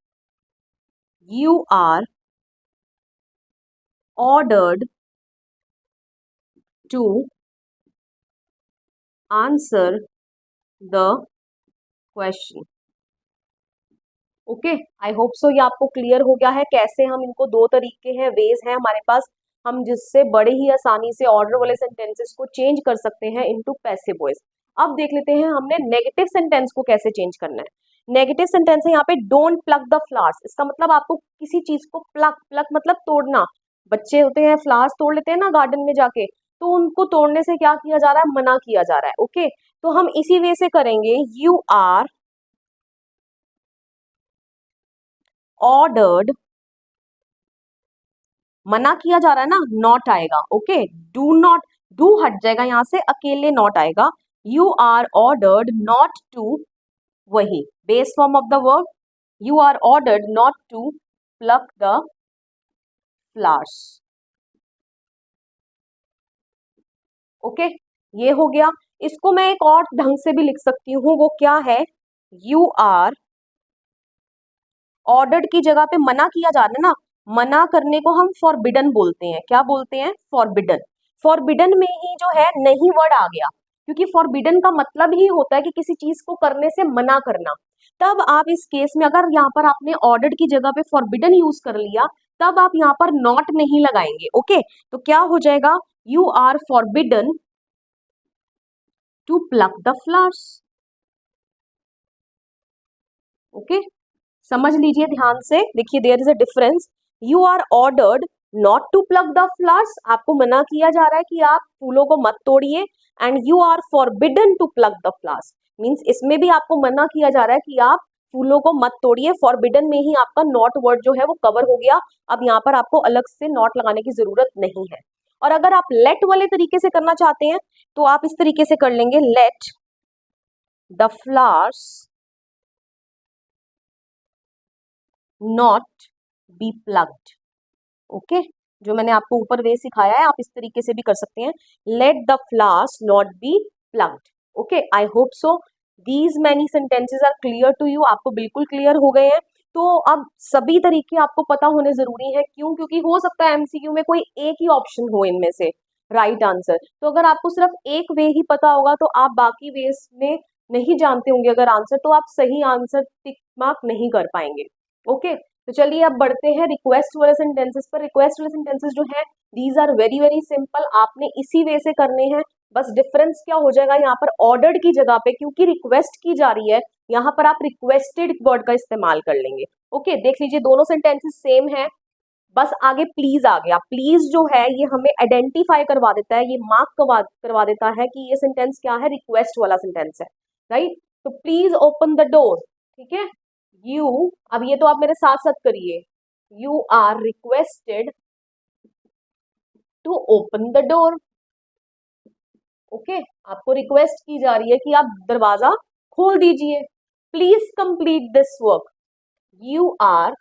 You are ordered to answer the question. Okay, I hope so ये आपको clear हो गया है कैसे हम इनको, दो तरीके हैं, वेज हैं हमारे पास, हम जिससे बड़े ही आसानी से ऑर्डर वाले सेंटेंसेस को चेंज कर सकते हैं इनटू पैसिव वॉइस। अब देख लेते हैं हमने नेगेटिव सेंटेंस को कैसे चेंज करना है। नेगेटिव सेंटेंस है यहाँ पे डोंट प्लक द फ्लावर्स, इसका मतलब आपको किसी चीज को प्लक, प्लक मतलब तोड़ना, बच्चे होते हैं फ्लावर्स तोड़ लेते हैं ना गार्डन में जाके, तो उनको तोड़ने से क्या किया जा रहा है, मना किया जा रहा है। ओके, तो हम इसी वे से करेंगे, यू आर ऑर्डर्ड, मना किया जा रहा है ना, नॉट आएगा, ओके, डू नॉट, डू हट जाएगा यहां से, अकेले नॉट आएगा। You are ordered not to, वही base form of the verb, you are ordered not to pluck the flowers. Okay, ये हो गया। इसको मैं एक और ढंग से भी लिख सकती हूँ, वो क्या है, यू आर ऑर्डर्ड की जगह पे मना किया जा रहा है ना, मना करने को हम फॉरबिडन बोलते हैं, क्या बोलते हैं, फॉरबिडन। फॉरबिडन में ही जो है नहीं वर्ड आ गया, क्योंकि फॉरबिडन का मतलब ही होता है कि किसी चीज को करने से मना करना। तब आप इस केस में अगर यहाँ पर आपने ऑर्डर्ड की जगह पे फॉरबिडन यूज कर लिया, तब आप यहाँ पर नॉट नहीं लगाएंगे। ओके, तो क्या हो जाएगा, you are forbidden to pluck the flowers. Okay, समझ लीजिए ध्यान से, देखिए there is a difference. You are ordered not to plug the flowers, आपको मना किया जा रहा है कि आप फूलों को मत तोड़िए, and you are forbidden to plug the flowers, means इसमें भी आपको मना किया जा रहा है कि आप फूलों को मत तोड़िए। फॉरबिडन में ही आपका नॉट वर्ड जो है वो कवर हो गया, अब यहाँ पर आपको अलग से नॉट लगाने की जरूरत नहीं है। और अगर आप लेट वाले तरीके से करना चाहते हैं तो आप इस तरीके से कर लेंगे, let the flowers not be plugged. Okay, जो मैंने आपको ऊपर वे सिखाया है आप इस तरीके से भी कर सकते हैं, let the flowers not be plugged. Okay, I hope so these many sentences are clear to you, आपको बिल्कुल क्लियर हो गए हैं। तो अब सभी तरीके आपको पता होने जरूरी है, क्यों, क्योंकि हो सकता है एमसीक्यू में कोई एक ही ऑप्शन हो इनमें से राइट आंसर, तो अगर आपको सिर्फ एक वे ही पता होगा तो आप बाकी वेज में नहीं जानते होंगे अगर आंसर, तो आप सही आंसर टिक मार्क नहीं कर पाएंगे। ओके, तो चलिए अब बढ़ते हैं रिक्वेस्ट वाले सेंटेंसेस पर। रिक्वेस्ट वाले सेंटेंसेस जो है these are very very simple, आपने इसी वे से करने हैं। बस डिफरेंस क्या हो जाएगा, यहाँ पर ऑर्डर्ड की जगह पे क्योंकि रिक्वेस्ट की जा रही है, यहाँ पर आप रिक्वेस्टेड वर्ड का इस्तेमाल कर लेंगे। ओके, देख लीजिए दोनों सेंटेंसेस सेम है, बस आगे प्लीज आ गया। प्लीज जो है ये हमें आइडेंटिफाई करवा देता है, ये मार्क करवा देता है कि ये सेंटेंस क्या है, रिक्वेस्ट वाला सेंटेंस है, राइट। तो प्लीज ओपन द डोर, ठीक है, यू, अब ये तो आप मेरे साथ साथ करिए, you are requested to open the door. Okay, आपको रिक्वेस्ट की जा रही है कि आप दरवाजा खोल दीजिए। Please complete this work, you are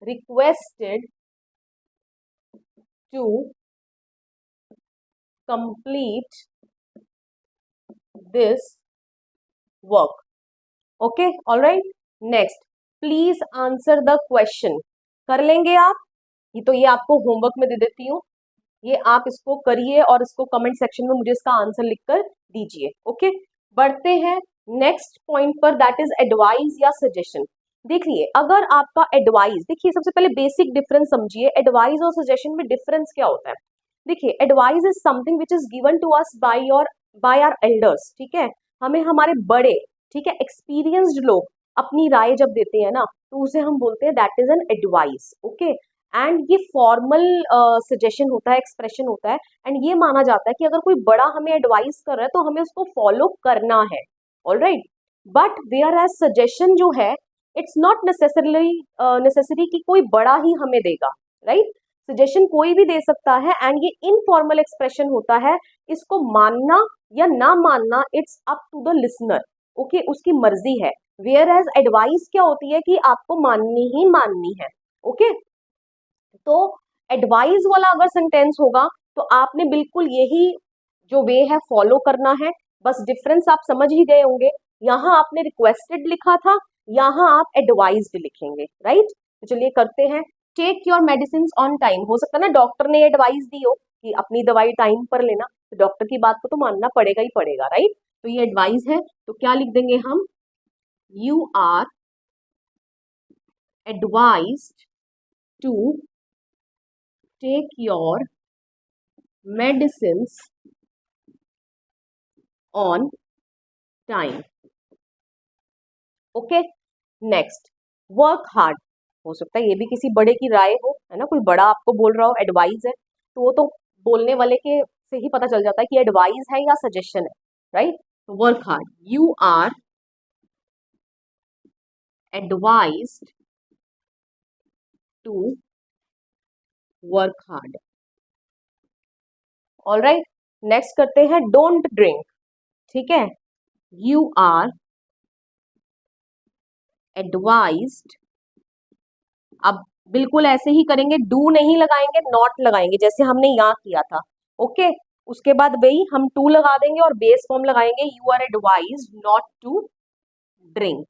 requested to complete this work. Okay, all right, next, please answer the question. कर लेंगे आप? ये आपको होमवर्क में दे देती हूँ, ये आप इसको करिए और इसको कमेंट सेक्शन में मुझे इसका आंसर लिखकर दीजिए। ओके, बढ़ते हैं नेक्स्ट पॉइंट पर, दैट इज एडवाइस या सजेशन। देखिए, अगर आपका एडवाइस, देखिए सबसे पहले बेसिक डिफरेंस समझिए, एडवाइस और सजेशन में डिफरेंस क्या होता है। देखिए, advice is something which is given to us by our elders, ठीक है, हमें हमारे बड़े, ठीक है, एक्सपीरियंस्ड लोग अपनी राय जब देते हैं ना, तो उसे हम बोलते हैं that is an advice. Okay, and ये फॉर्मल सजेशन होता है, एक्सप्रेशन होता है, एंड ये माना जाता है कि अगर कोई बड़ा हमें एडवाइस कर रहा है तो हमें उसको फॉलो करना है। Alright, but whereas suggestion जो है, इट्स नॉट नेसेसरी कि कोई बड़ा ही हमें देगा, राइट। सजेशन कोई भी दे सकता है, एंड ये इनफॉर्मल एक्सप्रेशन होता है, इसको मानना या ना मानना it's up to the listener. Okay, उसकी मर्जी है। वेयर एज एडवाइस क्या होती है कि आपको माननी ही माननी है। ओके, तो एडवाइस वाला अगर सेंटेंस होगा तो आपने बिल्कुल यही जो वे है फॉलो करना है। बस डिफरेंस आप समझ ही गए होंगे, यहाँ आपने रिक्वेस्टेड लिखा था, यहाँ आप एडवाइज्ड लिखेंगे, राइट। तो चलिए करते हैं। Take your medicine on time, हो सकता है ना डॉक्टर ने एडवाइस दी हो कि अपनी दवाई टाइम पर लेना, तो डॉक्टर की बात को तो मानना पड़ेगा ही पड़ेगा, राइट। तो ये एडवाइस है, तो क्या लिख देंगे हम, you are advised to take your medicines on time। Okay, next, work hard. हो सकता है ये भी किसी बड़े की राय हो, है ना, कोई बड़ा आपको बोल रहा हो, एडवाइस है, तो वो तो बोलने वाले के से ही पता चल जाता है कि एडवाइस है या सजेशन है, right. Work hard, you are advised to work hard. Alright, next करते हैं डोंट ड्रिंक, ठीक है, यू आर एडवाइज्ड, अब बिल्कुल ऐसे ही करेंगे, डू नहीं लगाएंगे, नॉट लगाएंगे, जैसे हमने यहाँ किया था। ओके, उसके बाद वही हम टू लगा देंगे और बेस फॉर्म लगाएंगे, you are advised not to drink.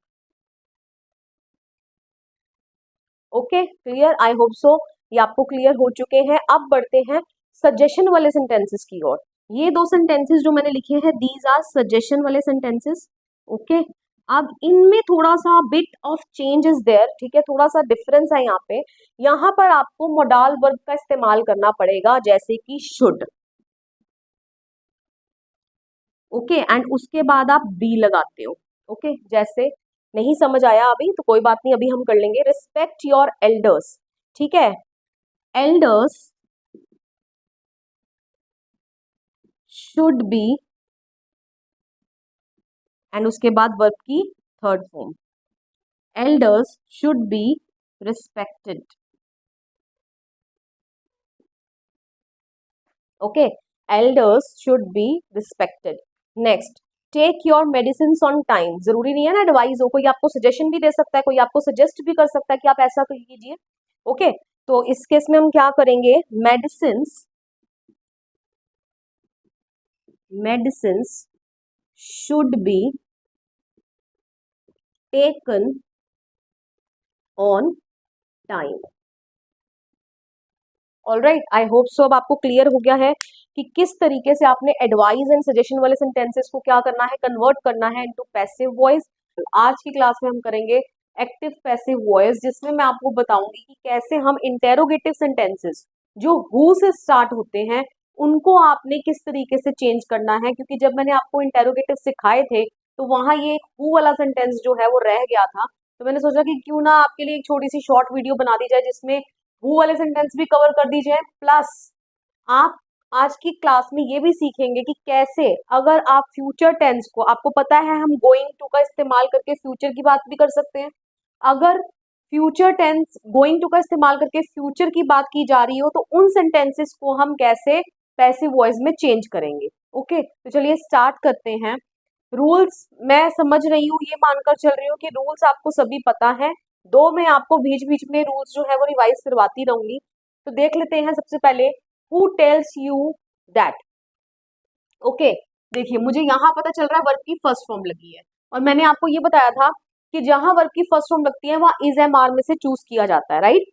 Okay, clear, I hope so ये आपको क्लियर हो चुके हैं। अब बढ़ते हैं सजेशन वाले सेंटेंसेस की ओर। ये दो सेंटेंसेस जो मैंने लिखे हैं, दीज आर सजेशन वाले सेंटेंसेस। ओके, अब इनमें थोड़ा सा bit of change is there, ठीक है, थोड़ा सा डिफरेंस है यहाँ पे। यहाँ पर आपको मोडाल वर्ब का इस्तेमाल करना पड़ेगा, जैसे कि शुड। ओके, एंड उसके बाद आप बी लगाते हो। ओके, जैसे, नहीं समझ आया अभी तो कोई बात नहीं, अभी हम कर लेंगे, रिस्पेक्ट योर एल्डर्स, ठीक है, एल्डर्स शुड बी, एंड उसके बाद वर्ब की third form, elders should be respected. Okay, elders should be respected. Next, take your medicine on time. जरूरी नहीं है ना एडवाइस हो, कोई आपको सजेशन भी दे सकता है, कोई आपको सजेस्ट भी कर सकता है कि आप ऐसा कीजिए। ओके, तो इस केस में हम क्या करेंगे, medicine should be taken on time. Alright, I hope सो अब आपको क्लियर हो गया है कि किस तरीके से आपने एडवाइस एंड सजेशन वाले सेंटेंसेस को क्या करना है, कन्वर्ट करना है इनटू पैसिव वॉइस। आज की क्लास में हम करेंगे एक्टिव पैसिव वॉइस, जिसमें मैं आपको बताऊंगी कि कैसे हम इंटेरोगेटिव सेंटेंसेस जो हु से स्टार्ट होते हैं उनको आपने किस तरीके से चेंज करना है, क्योंकि जब मैंने आपको इंटेरोगेटिव सिखाए थे तो वहां ये हु वाला सेंटेंस जो है वो रह गया था। तो मैंने सोचा कि क्यों ना आपके लिए एक छोटी सी शॉर्ट वीडियो बना दी जाए जिसमें हु वाले सेंटेंस भी कवर कर दी जाए, प्लस आप आज की क्लास में ये भी सीखेंगे कि कैसे अगर आप फ्यूचर टेंस को, आपको पता है हम गोइंग टू का इस्तेमाल करके फ्यूचर की बात भी कर सकते हैं, अगर फ्यूचर टेंस गोइंग टू का इस्तेमाल करके फ्यूचर की बात की जा रही हो तो उन सेंटेंसेस को हम कैसे पैसिव वॉइस में चेंज करेंगे। ओके, तो चलिए स्टार्ट करते हैं। रूल्स मैं समझ रही हूँ, ये मानकर चल रही हूँ कि रूल्स आपको सभी पता है, दो मैं आपको बीच बीच में रूल्स जो है वो रिवाइज करवाती रहूंगी। तो देख लेते हैं सबसे पहले, who tells you that. Okay, देखिए मुझे यहाँ पता चल रहा है वर्ब की फर्स्ट फॉर्म लगी है, और मैंने आपको ये बताया था कि जहां वर्ब की फर्स्ट फॉर्म लगती है वहां इज एम आर में से चूज किया जाता है, राइट।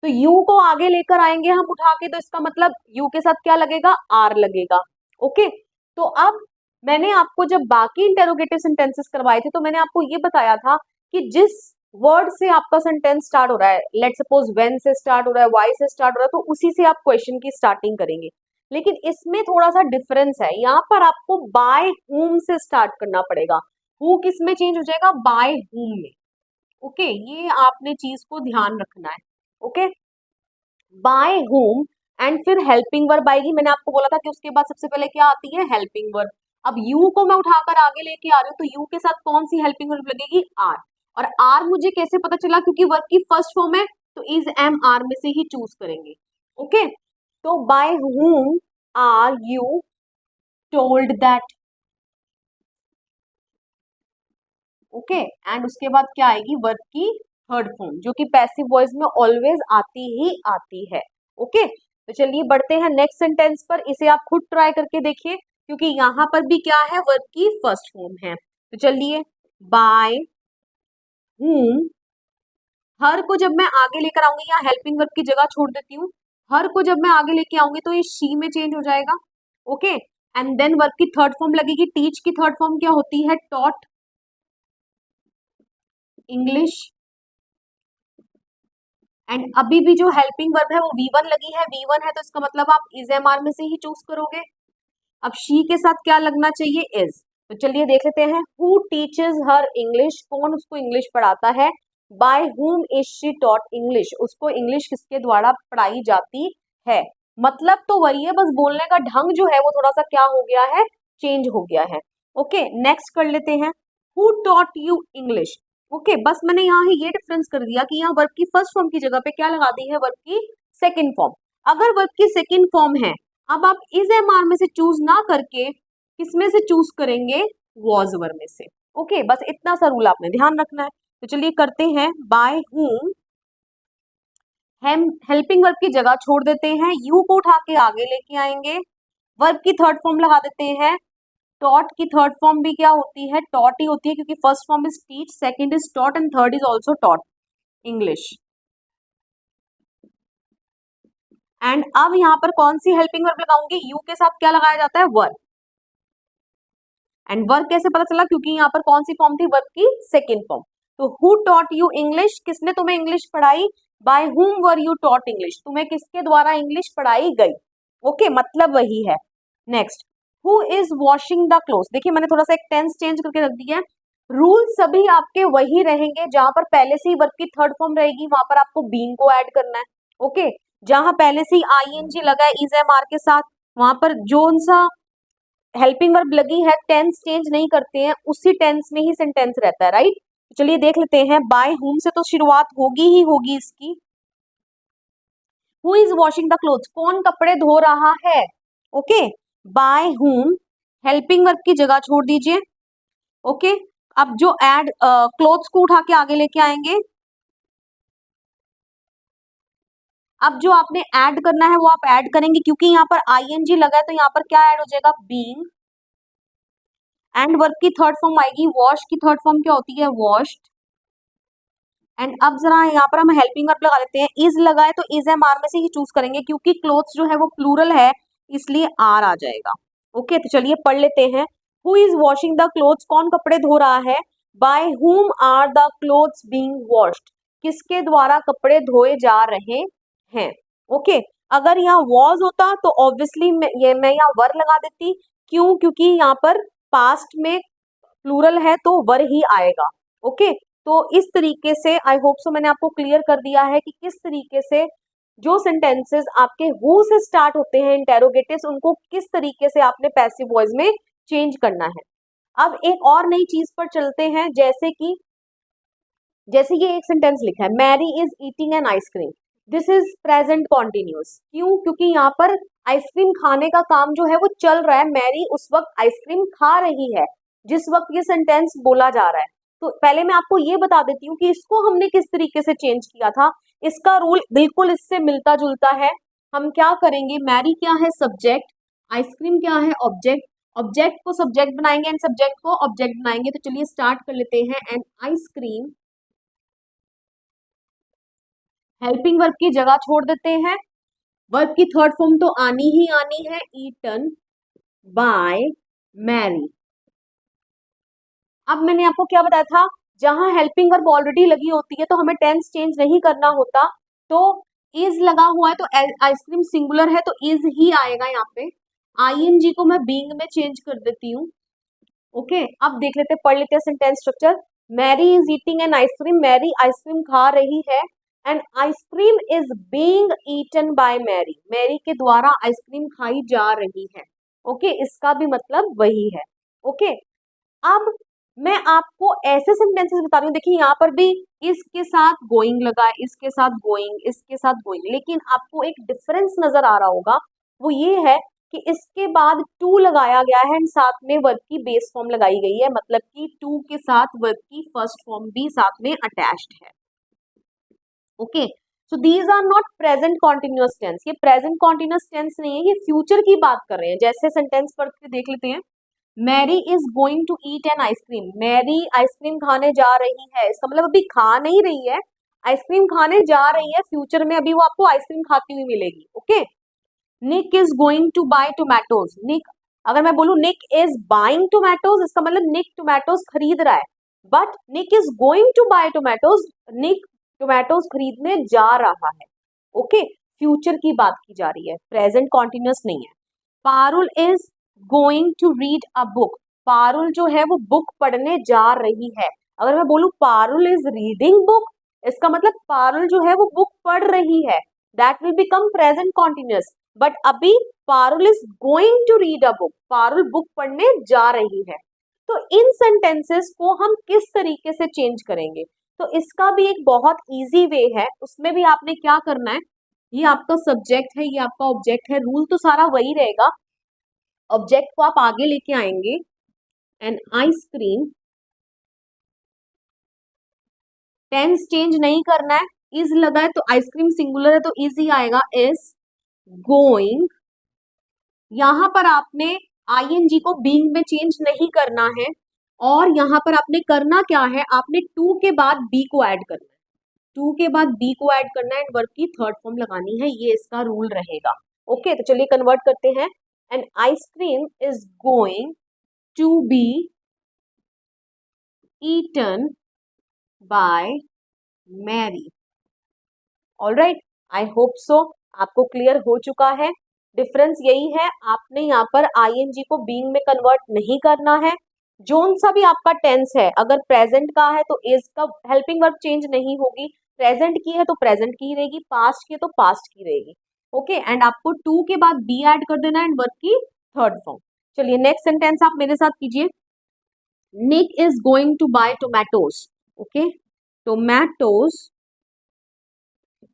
तो यू को आगे लेकर आएंगे हम उठा के, तो इसका मतलब यू के साथ क्या लगेगा, आर लगेगा। ओके, तो अब मैंने आपको जब बाकी इंटेरोगेटिव सेंटेंसेस करवाए थे तो मैंने आपको ये बताया था कि जिस वर्ड से आपका सेंटेंस स्टार्ट हो रहा है, लेट सपोज व्हेन से स्टार्ट हो रहा है, वाई से स्टार्ट हो रहा है, तो उसी से आप क्वेश्चन की स्टार्टिंग करेंगे। लेकिन इसमें थोड़ा सा डिफरेंस है, यहाँ पर आपको बाय हुम से स्टार्ट करना पड़ेगा। हु किस में चेंज हो जाएगा, बाय हुम में। ओके, ये आपने चीज को ध्यान रखना है। ओके, बाय हुम एंड फिर हेल्पिंग वर्ब आएगी। मैंने आपको बोला था कि उसके बाद सबसे पहले क्या आती है, हेल्पिंग वर्ब। अब यू को मैं उठाकर आगे लेके आ रही हूँ, तो यू के साथ कौन सी हेल्पिंग वर्ब लगेगी, आर। और आर मुझे कैसे पता चला, क्योंकि वर्ब की फर्स्ट फॉर्म है, तो इज एम आर में से ही चूज करेंगे। ओके, तो by whom are you told that. Okay, and उसके बाद क्या आएगी, वर्ब की थर्ड फॉर्म, जो कि पैसिव वॉइस में ऑलवेज आती ही आती है। ओके, तो चलिए बढ़ते हैं नेक्स्ट सेंटेंस पर। इसे आप खुद ट्राई करके देखिए, क्योंकि यहाँ पर भी क्या है, वर्ब की फर्स्ट फॉर्म है। तो चलिए, बाय हुम, हर को जब मैं आगे लेकर आऊंगी, यहाँ हेल्पिंग वर्ब की जगह छोड़ देती हूँ, हर को जब मैं आगे लेके आऊंगी तो ये शी में चेंज हो जाएगा। ओके, एंड देन वर्ब की थर्ड फॉर्म लगेगी, टीच की थर्ड फॉर्म क्या होती है, टॉट इंग्लिश। एंड अभी भी जो हेल्पिंग वर्ब है वो V1 लगी है, V1 है तो इसका मतलब आप इज एम आर में से ही चूज करोगे। अब शी के साथ क्या लगना चाहिए, इज। तो चलिए देख लेते हैं, हु टीचेस हर इंग्लिश, कौन उसको इंग्लिश पढ़ाता है। बाय हुम इज शी टॉट इंग्लिश, उसको इंग्लिश किसके द्वारा पढ़ाई जाती है। मतलब तो वही है, बस बोलने का ढंग जो है वो थोड़ा सा क्या हो गया है, चेंज हो गया है। ओके, नेक्स्ट कर लेते हैं, who taught you English. Okay, बस मैंने यहाँ ये डिफरेंस कर दिया कि यहाँ वर्ब की फर्स्ट फॉर्म की जगह पे क्या लगा दी है, वर्ब की सेकेंड फॉर्म। अगर वर्ब की सेकेंड फॉर्म है, अब आप इज एम आर में से चूज ना करके किसमें से चूज करेंगे, वॉज वर्ब में से। ओके, बस इतना सा रूल आपने ध्यान रखना है। तो चलिए करते हैं, बाय हुम, हम हेल्पिंग वर्ब की जगह छोड़ देते हैं, यू को उठा के आगे लेके आएंगे, वर्ब की थर्ड फॉर्म लगा देते हैं। टॉट की थर्ड फॉर्म भी क्या होती है, टॉट ही होती है, क्योंकि first form is teach, second is taught and third is also taught English. And अब यहाँ पर कौन सी हेल्पिंग वर्ब लगाऊंगी, यू के साथ क्या लगाया जाता है, वर्ब। एंड वर्ब कैसे पता चला, क्योंकि यहाँ पर कौन सी फॉर्म थी, वर्ब की सेकेंड फॉर्म। तो हु टॉट यू इंग्लिश, किसने तुम्हें इंग्लिश पढ़ाई, by whom were you taught English, तुम्हें किसके द्वारा इंग्लिश पढ़ाई गई। ओके, मतलब वही है। Next, who is washing the clothes. देखिए मैंने थोड़ा सा एक टेंस चेंज करके रख दिया है, रूल सभी आपके वही रहेंगे, जहां पर पहले से ही वर्ब की थर्ड फॉर्म रहेगी वहां पर आपको बीइंग को ऐड करना है। ओके, जहां पहले से ही आईएनजी लगा है इज एम आर के साथ, वहां पर जो सा हेल्पिंग वर्ब लगी है टेंस चेंज नहीं करते हैं, उसी टेंस में ही सेंटेंस रहता है, राइट। चलिए देख लेते हैं, बाय हुम से तो शुरुआत होगी ही होगी इसकी। Who is washing the clothes, कौन कपड़े धो रहा है। Okay, by whom, helping verb की जगह छोड़ दीजिए। ओके, अब जो एड क्लोथ्स को उठा के आगे लेके आएंगे, अब जो आपने ऐड करना है वो आप ऐड करेंगे, क्योंकि यहाँ पर आईएनजी लगा है तो यहाँ पर क्या ऐड हो जाएगा, बीइंग। एंड वर्ब की थर्ड फॉर्म आएगी, वॉश की थर्ड फॉर्म क्या होती है, वॉश्ड। एंड अब जरा यहाँ पर हम हेल्पिंग वर्ब लगा देते हैं, इज लगा है तो इज एम आर में से ही चूज करेंगे, क्योंकि क्लोथ्स जो है वो प्लूरल है, इसलिए आर आ जाएगा। ओके, तो चलिए पढ़ लेते हैं, who is washing the clothes, कौन कपड़े धो रहा है। By whom are the clothes being washed, किसके द्वारा कपड़े धोए जा रहे हैं। ओके, अगर यहाँ वॉज होता तो ऑब्वियसली मैं यहाँ वर लगा देती, क्यों, क्योंकि यहाँ पर पास्ट में प्लूरल है तो वर ही आएगा। ओके, तो इस तरीके से आई होप सो मैंने आपको क्लियर कर दिया है कि किस तरीके से जो सेंटेंसेस आपके हु से स्टार्ट होते हैं इंटेरोगेटिव्स, उनको किस तरीके से आपने पैसिव वॉइस में चेंज करना है। अब एक और नई चीज पर चलते हैं, जैसे ये एक सेंटेंस लिखा है, Mary is eating an ice cream, this is present continuous, क्यों, क्योंकि यहाँ पर आइसक्रीम खाने का काम जो है वो चल रहा है, मैरी उस वक्त आइसक्रीम खा रही है जिस वक्त ये सेंटेंस बोला जा रहा है। तो पहले मैं आपको ये बता देती हूँ कि इसको हमने किस तरीके से चेंज किया था। इसका रूल बिल्कुल इससे मिलता जुलता है। हम क्या करेंगे, मैरी क्या है सब्जेक्ट, आइसक्रीम क्या है ऑब्जेक्ट, ऑब्जेक्ट को सब्जेक्ट बनाएंगे एंड सब्जेक्ट को ऑब्जेक्ट बनाएंगे। तो चलिए स्टार्ट कर लेते हैं। एन आइसक्रीम, हेल्पिंग वर्ब की जगह छोड़ देते हैं, वर्ब की थर्ड फॉर्म तो आनी ही आनी है, ईटन बाय मैरी। अब मैंने आपको क्या बताया था, जहां हेल्पिंग वर्ब ऑलरेडी लगी होती है तो हमें टेंस चेंज नहीं करना होता। तो इज लगा हुआ है तो आइसक्रीम सिंगुलर है तो इज ही आएगा यहाँ पे। आईएनजी को मैं बीइंग में चेंज कर देती हूँ। ओके, अब देख लेते, पढ़ लेते हैं sentence structure. Mary is eating an ice cream, Mary ice cream खा रही है। And ice cream is being eaten by Mary, Mary के द्वारा आइसक्रीम खाई जा रही है। ओके, इसका भी मतलब वही है। ओके, अब मैं आपको ऐसे सेंटेंसेस बता रही हूँ, देखिए यहाँ पर भी इसके साथ गोइंग लगा है, इसके साथ गोइंग, इसके साथ गोइंग, लेकिन आपको एक डिफरेंस नजर आ रहा होगा, वो ये है कि इसके बाद टू लगाया गया है एंड साथ में वर्ब की बेस फॉर्म लगाई गई है, मतलब कि टू के साथ वर्ब की फर्स्ट फॉर्म भी साथ में अटैच्ड है। Okay, so these are not present continuous tense, ये प्रेजेंट कॉन्टिन्यूअस टेंस नहीं है, ये फ्यूचर की बात कर रहे हैं। जैसे सेंटेंस पढ़ के देख लेते हैं। Mary is going to eat an ice cream, Mary ice cream खाने जा रही है, इसका मतलब अभी खा नहीं रही है, आइसक्रीम खाने जा रही है, फ्यूचर में अभी वो आपको आइसक्रीम खाती हुई मिलेगी। Okay, Nick is going to buy tomatoes, Nick, अगर मैं बोलूं निक इज बाइंग टोमेटोज, इसका मतलब निक टोमेटोज खरीद रहा है, but Nick is going to buy tomatoes, Nick tomatoes खरीदने जा रहा है। ओके, फ्यूचर की बात की जा रही है, प्रेजेंट कॉन्टिन्यूअस नहीं है। Parul is going to read a book, Parul जो है वो बुक पढ़ने जा रही है। अगर मैं बोलूं पारुल इज रीडिंग बुक, इसका मतलब पारुल जो है वो बुक पढ़ रही है, that will become present continuous. But अभी Parul is going to read a book, Parul book पढ़ने जा रही है। तो इन सेंटेंसेस को हम किस तरीके से चेंज करेंगे, तो इसका भी एक बहुत इजी वे है। उसमें भी आपने क्या करना है, ये आपका सब्जेक्ट है, ये आपका ऑब्जेक्ट है, रूल तो सारा वही रहेगा। ऑब्जेक्ट को आप आगे लेके आएंगे, एन आइसक्रीम, टेंस चेंज नहीं करना है, इज लगा है तो आइसक्रीम सिंगुलर है तो इज ही आएगा, इज गोइंग। यहां पर आपने आईएनजी को बीइंग में चेंज नहीं करना है, और यहां पर आपने करना क्या है, आपने टू के बाद बी को ऐड करना है, टू के बाद बी को ऐड करना है एंड वर्ब की थर्ड फॉर्म लगानी है, ये इसका रूल रहेगा। ओके, तो चलिए कन्वर्ट करते हैं। An ice cream is going to be eaten by Mary. Alright, I hope so आपको क्लियर हो चुका है। डिफरेंस यही है, आपने यहाँ पर आईएनजी को बीइंग में कन्वर्ट नहीं करना है। जोन सा भी आपका टेंस है, अगर प्रेजेंट का है तो इज का हेल्पिंग वर्ब चेंज नहीं होगी, प्रेजेंट की है तो प्रेजेंट की रहेगी, पास्ट की है तो पास्ट की रहेगी। ओके, एंड आपको टू के बाद बी ऐड कर देना एंड वर्ब की थर्ड फॉर्म। चलिए नेक्स्ट सेंटेंस आप मेरे साथ कीजिए। Nick is going to buy tomatoes. Okay, tomatoes,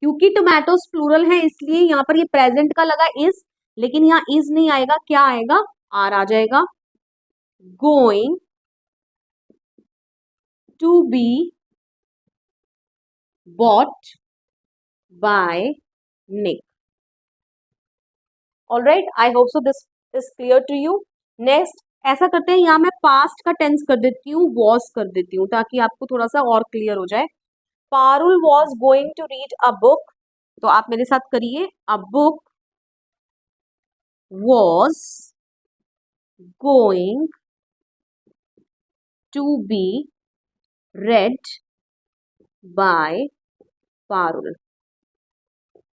क्योंकि टोमेटोज प्लूरल है इसलिए यहाँ पर ये प्रेजेंट का लगा इज, लेकिन यहाँ इज नहीं आएगा, क्या आएगा, आर आ जाएगा। Going to be bought by Nick. Alright, I hope so this is clear to you. Next ऐसा करते हैं, यहाँ मैं पास्ट का टेंस कर देती हूँ, वॉज कर देती हूँ, ताकि आपको थोड़ा सा और क्लियर हो जाए। Parul was going to read a book, तो आप मेरे साथ करिए, a book was going to be read by Parul.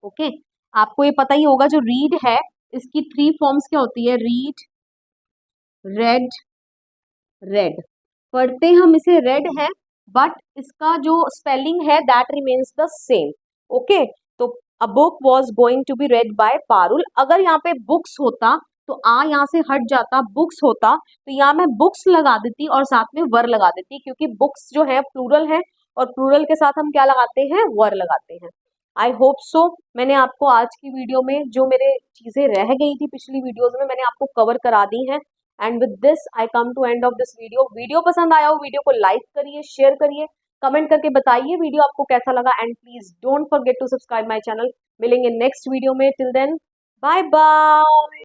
Okay, आपको ये पता ही होगा जो रीड है इसकी थ्री फॉर्म्स क्या होती है, रीड, रेड, रेड। पढ़ते हम इसे रेड है, बट इसका जो स्पेलिंग है that remains the same. Okay, तो a book was going to be read by Parul, अगर यहाँ पे बुक्स होता तो आ यहाँ से हट जाता, बुक्स होता तो यहाँ मैं बुक्स लगा देती और साथ में वर लगा देती, क्योंकि बुक्स जो है प्लूरल है और प्लूरल के साथ हम क्या लगाते हैं, वर लगाते हैं। आई होप सो मैंने आपको आज की वीडियो में जो मेरे चीजें रह गई थी पिछली वीडियोज में मैंने आपको कवर करा दी हैं। And with this I come to end of this video. Video पसंद आया हो, वीडियो को लाइक करिए, शेयर करिए, कमेंट करके बताइए वीडियो आपको कैसा लगा, and please don't forget to subscribe my channel. मिलेंगे नेक्स्ट वीडियो में, टिल देन बाय बाय।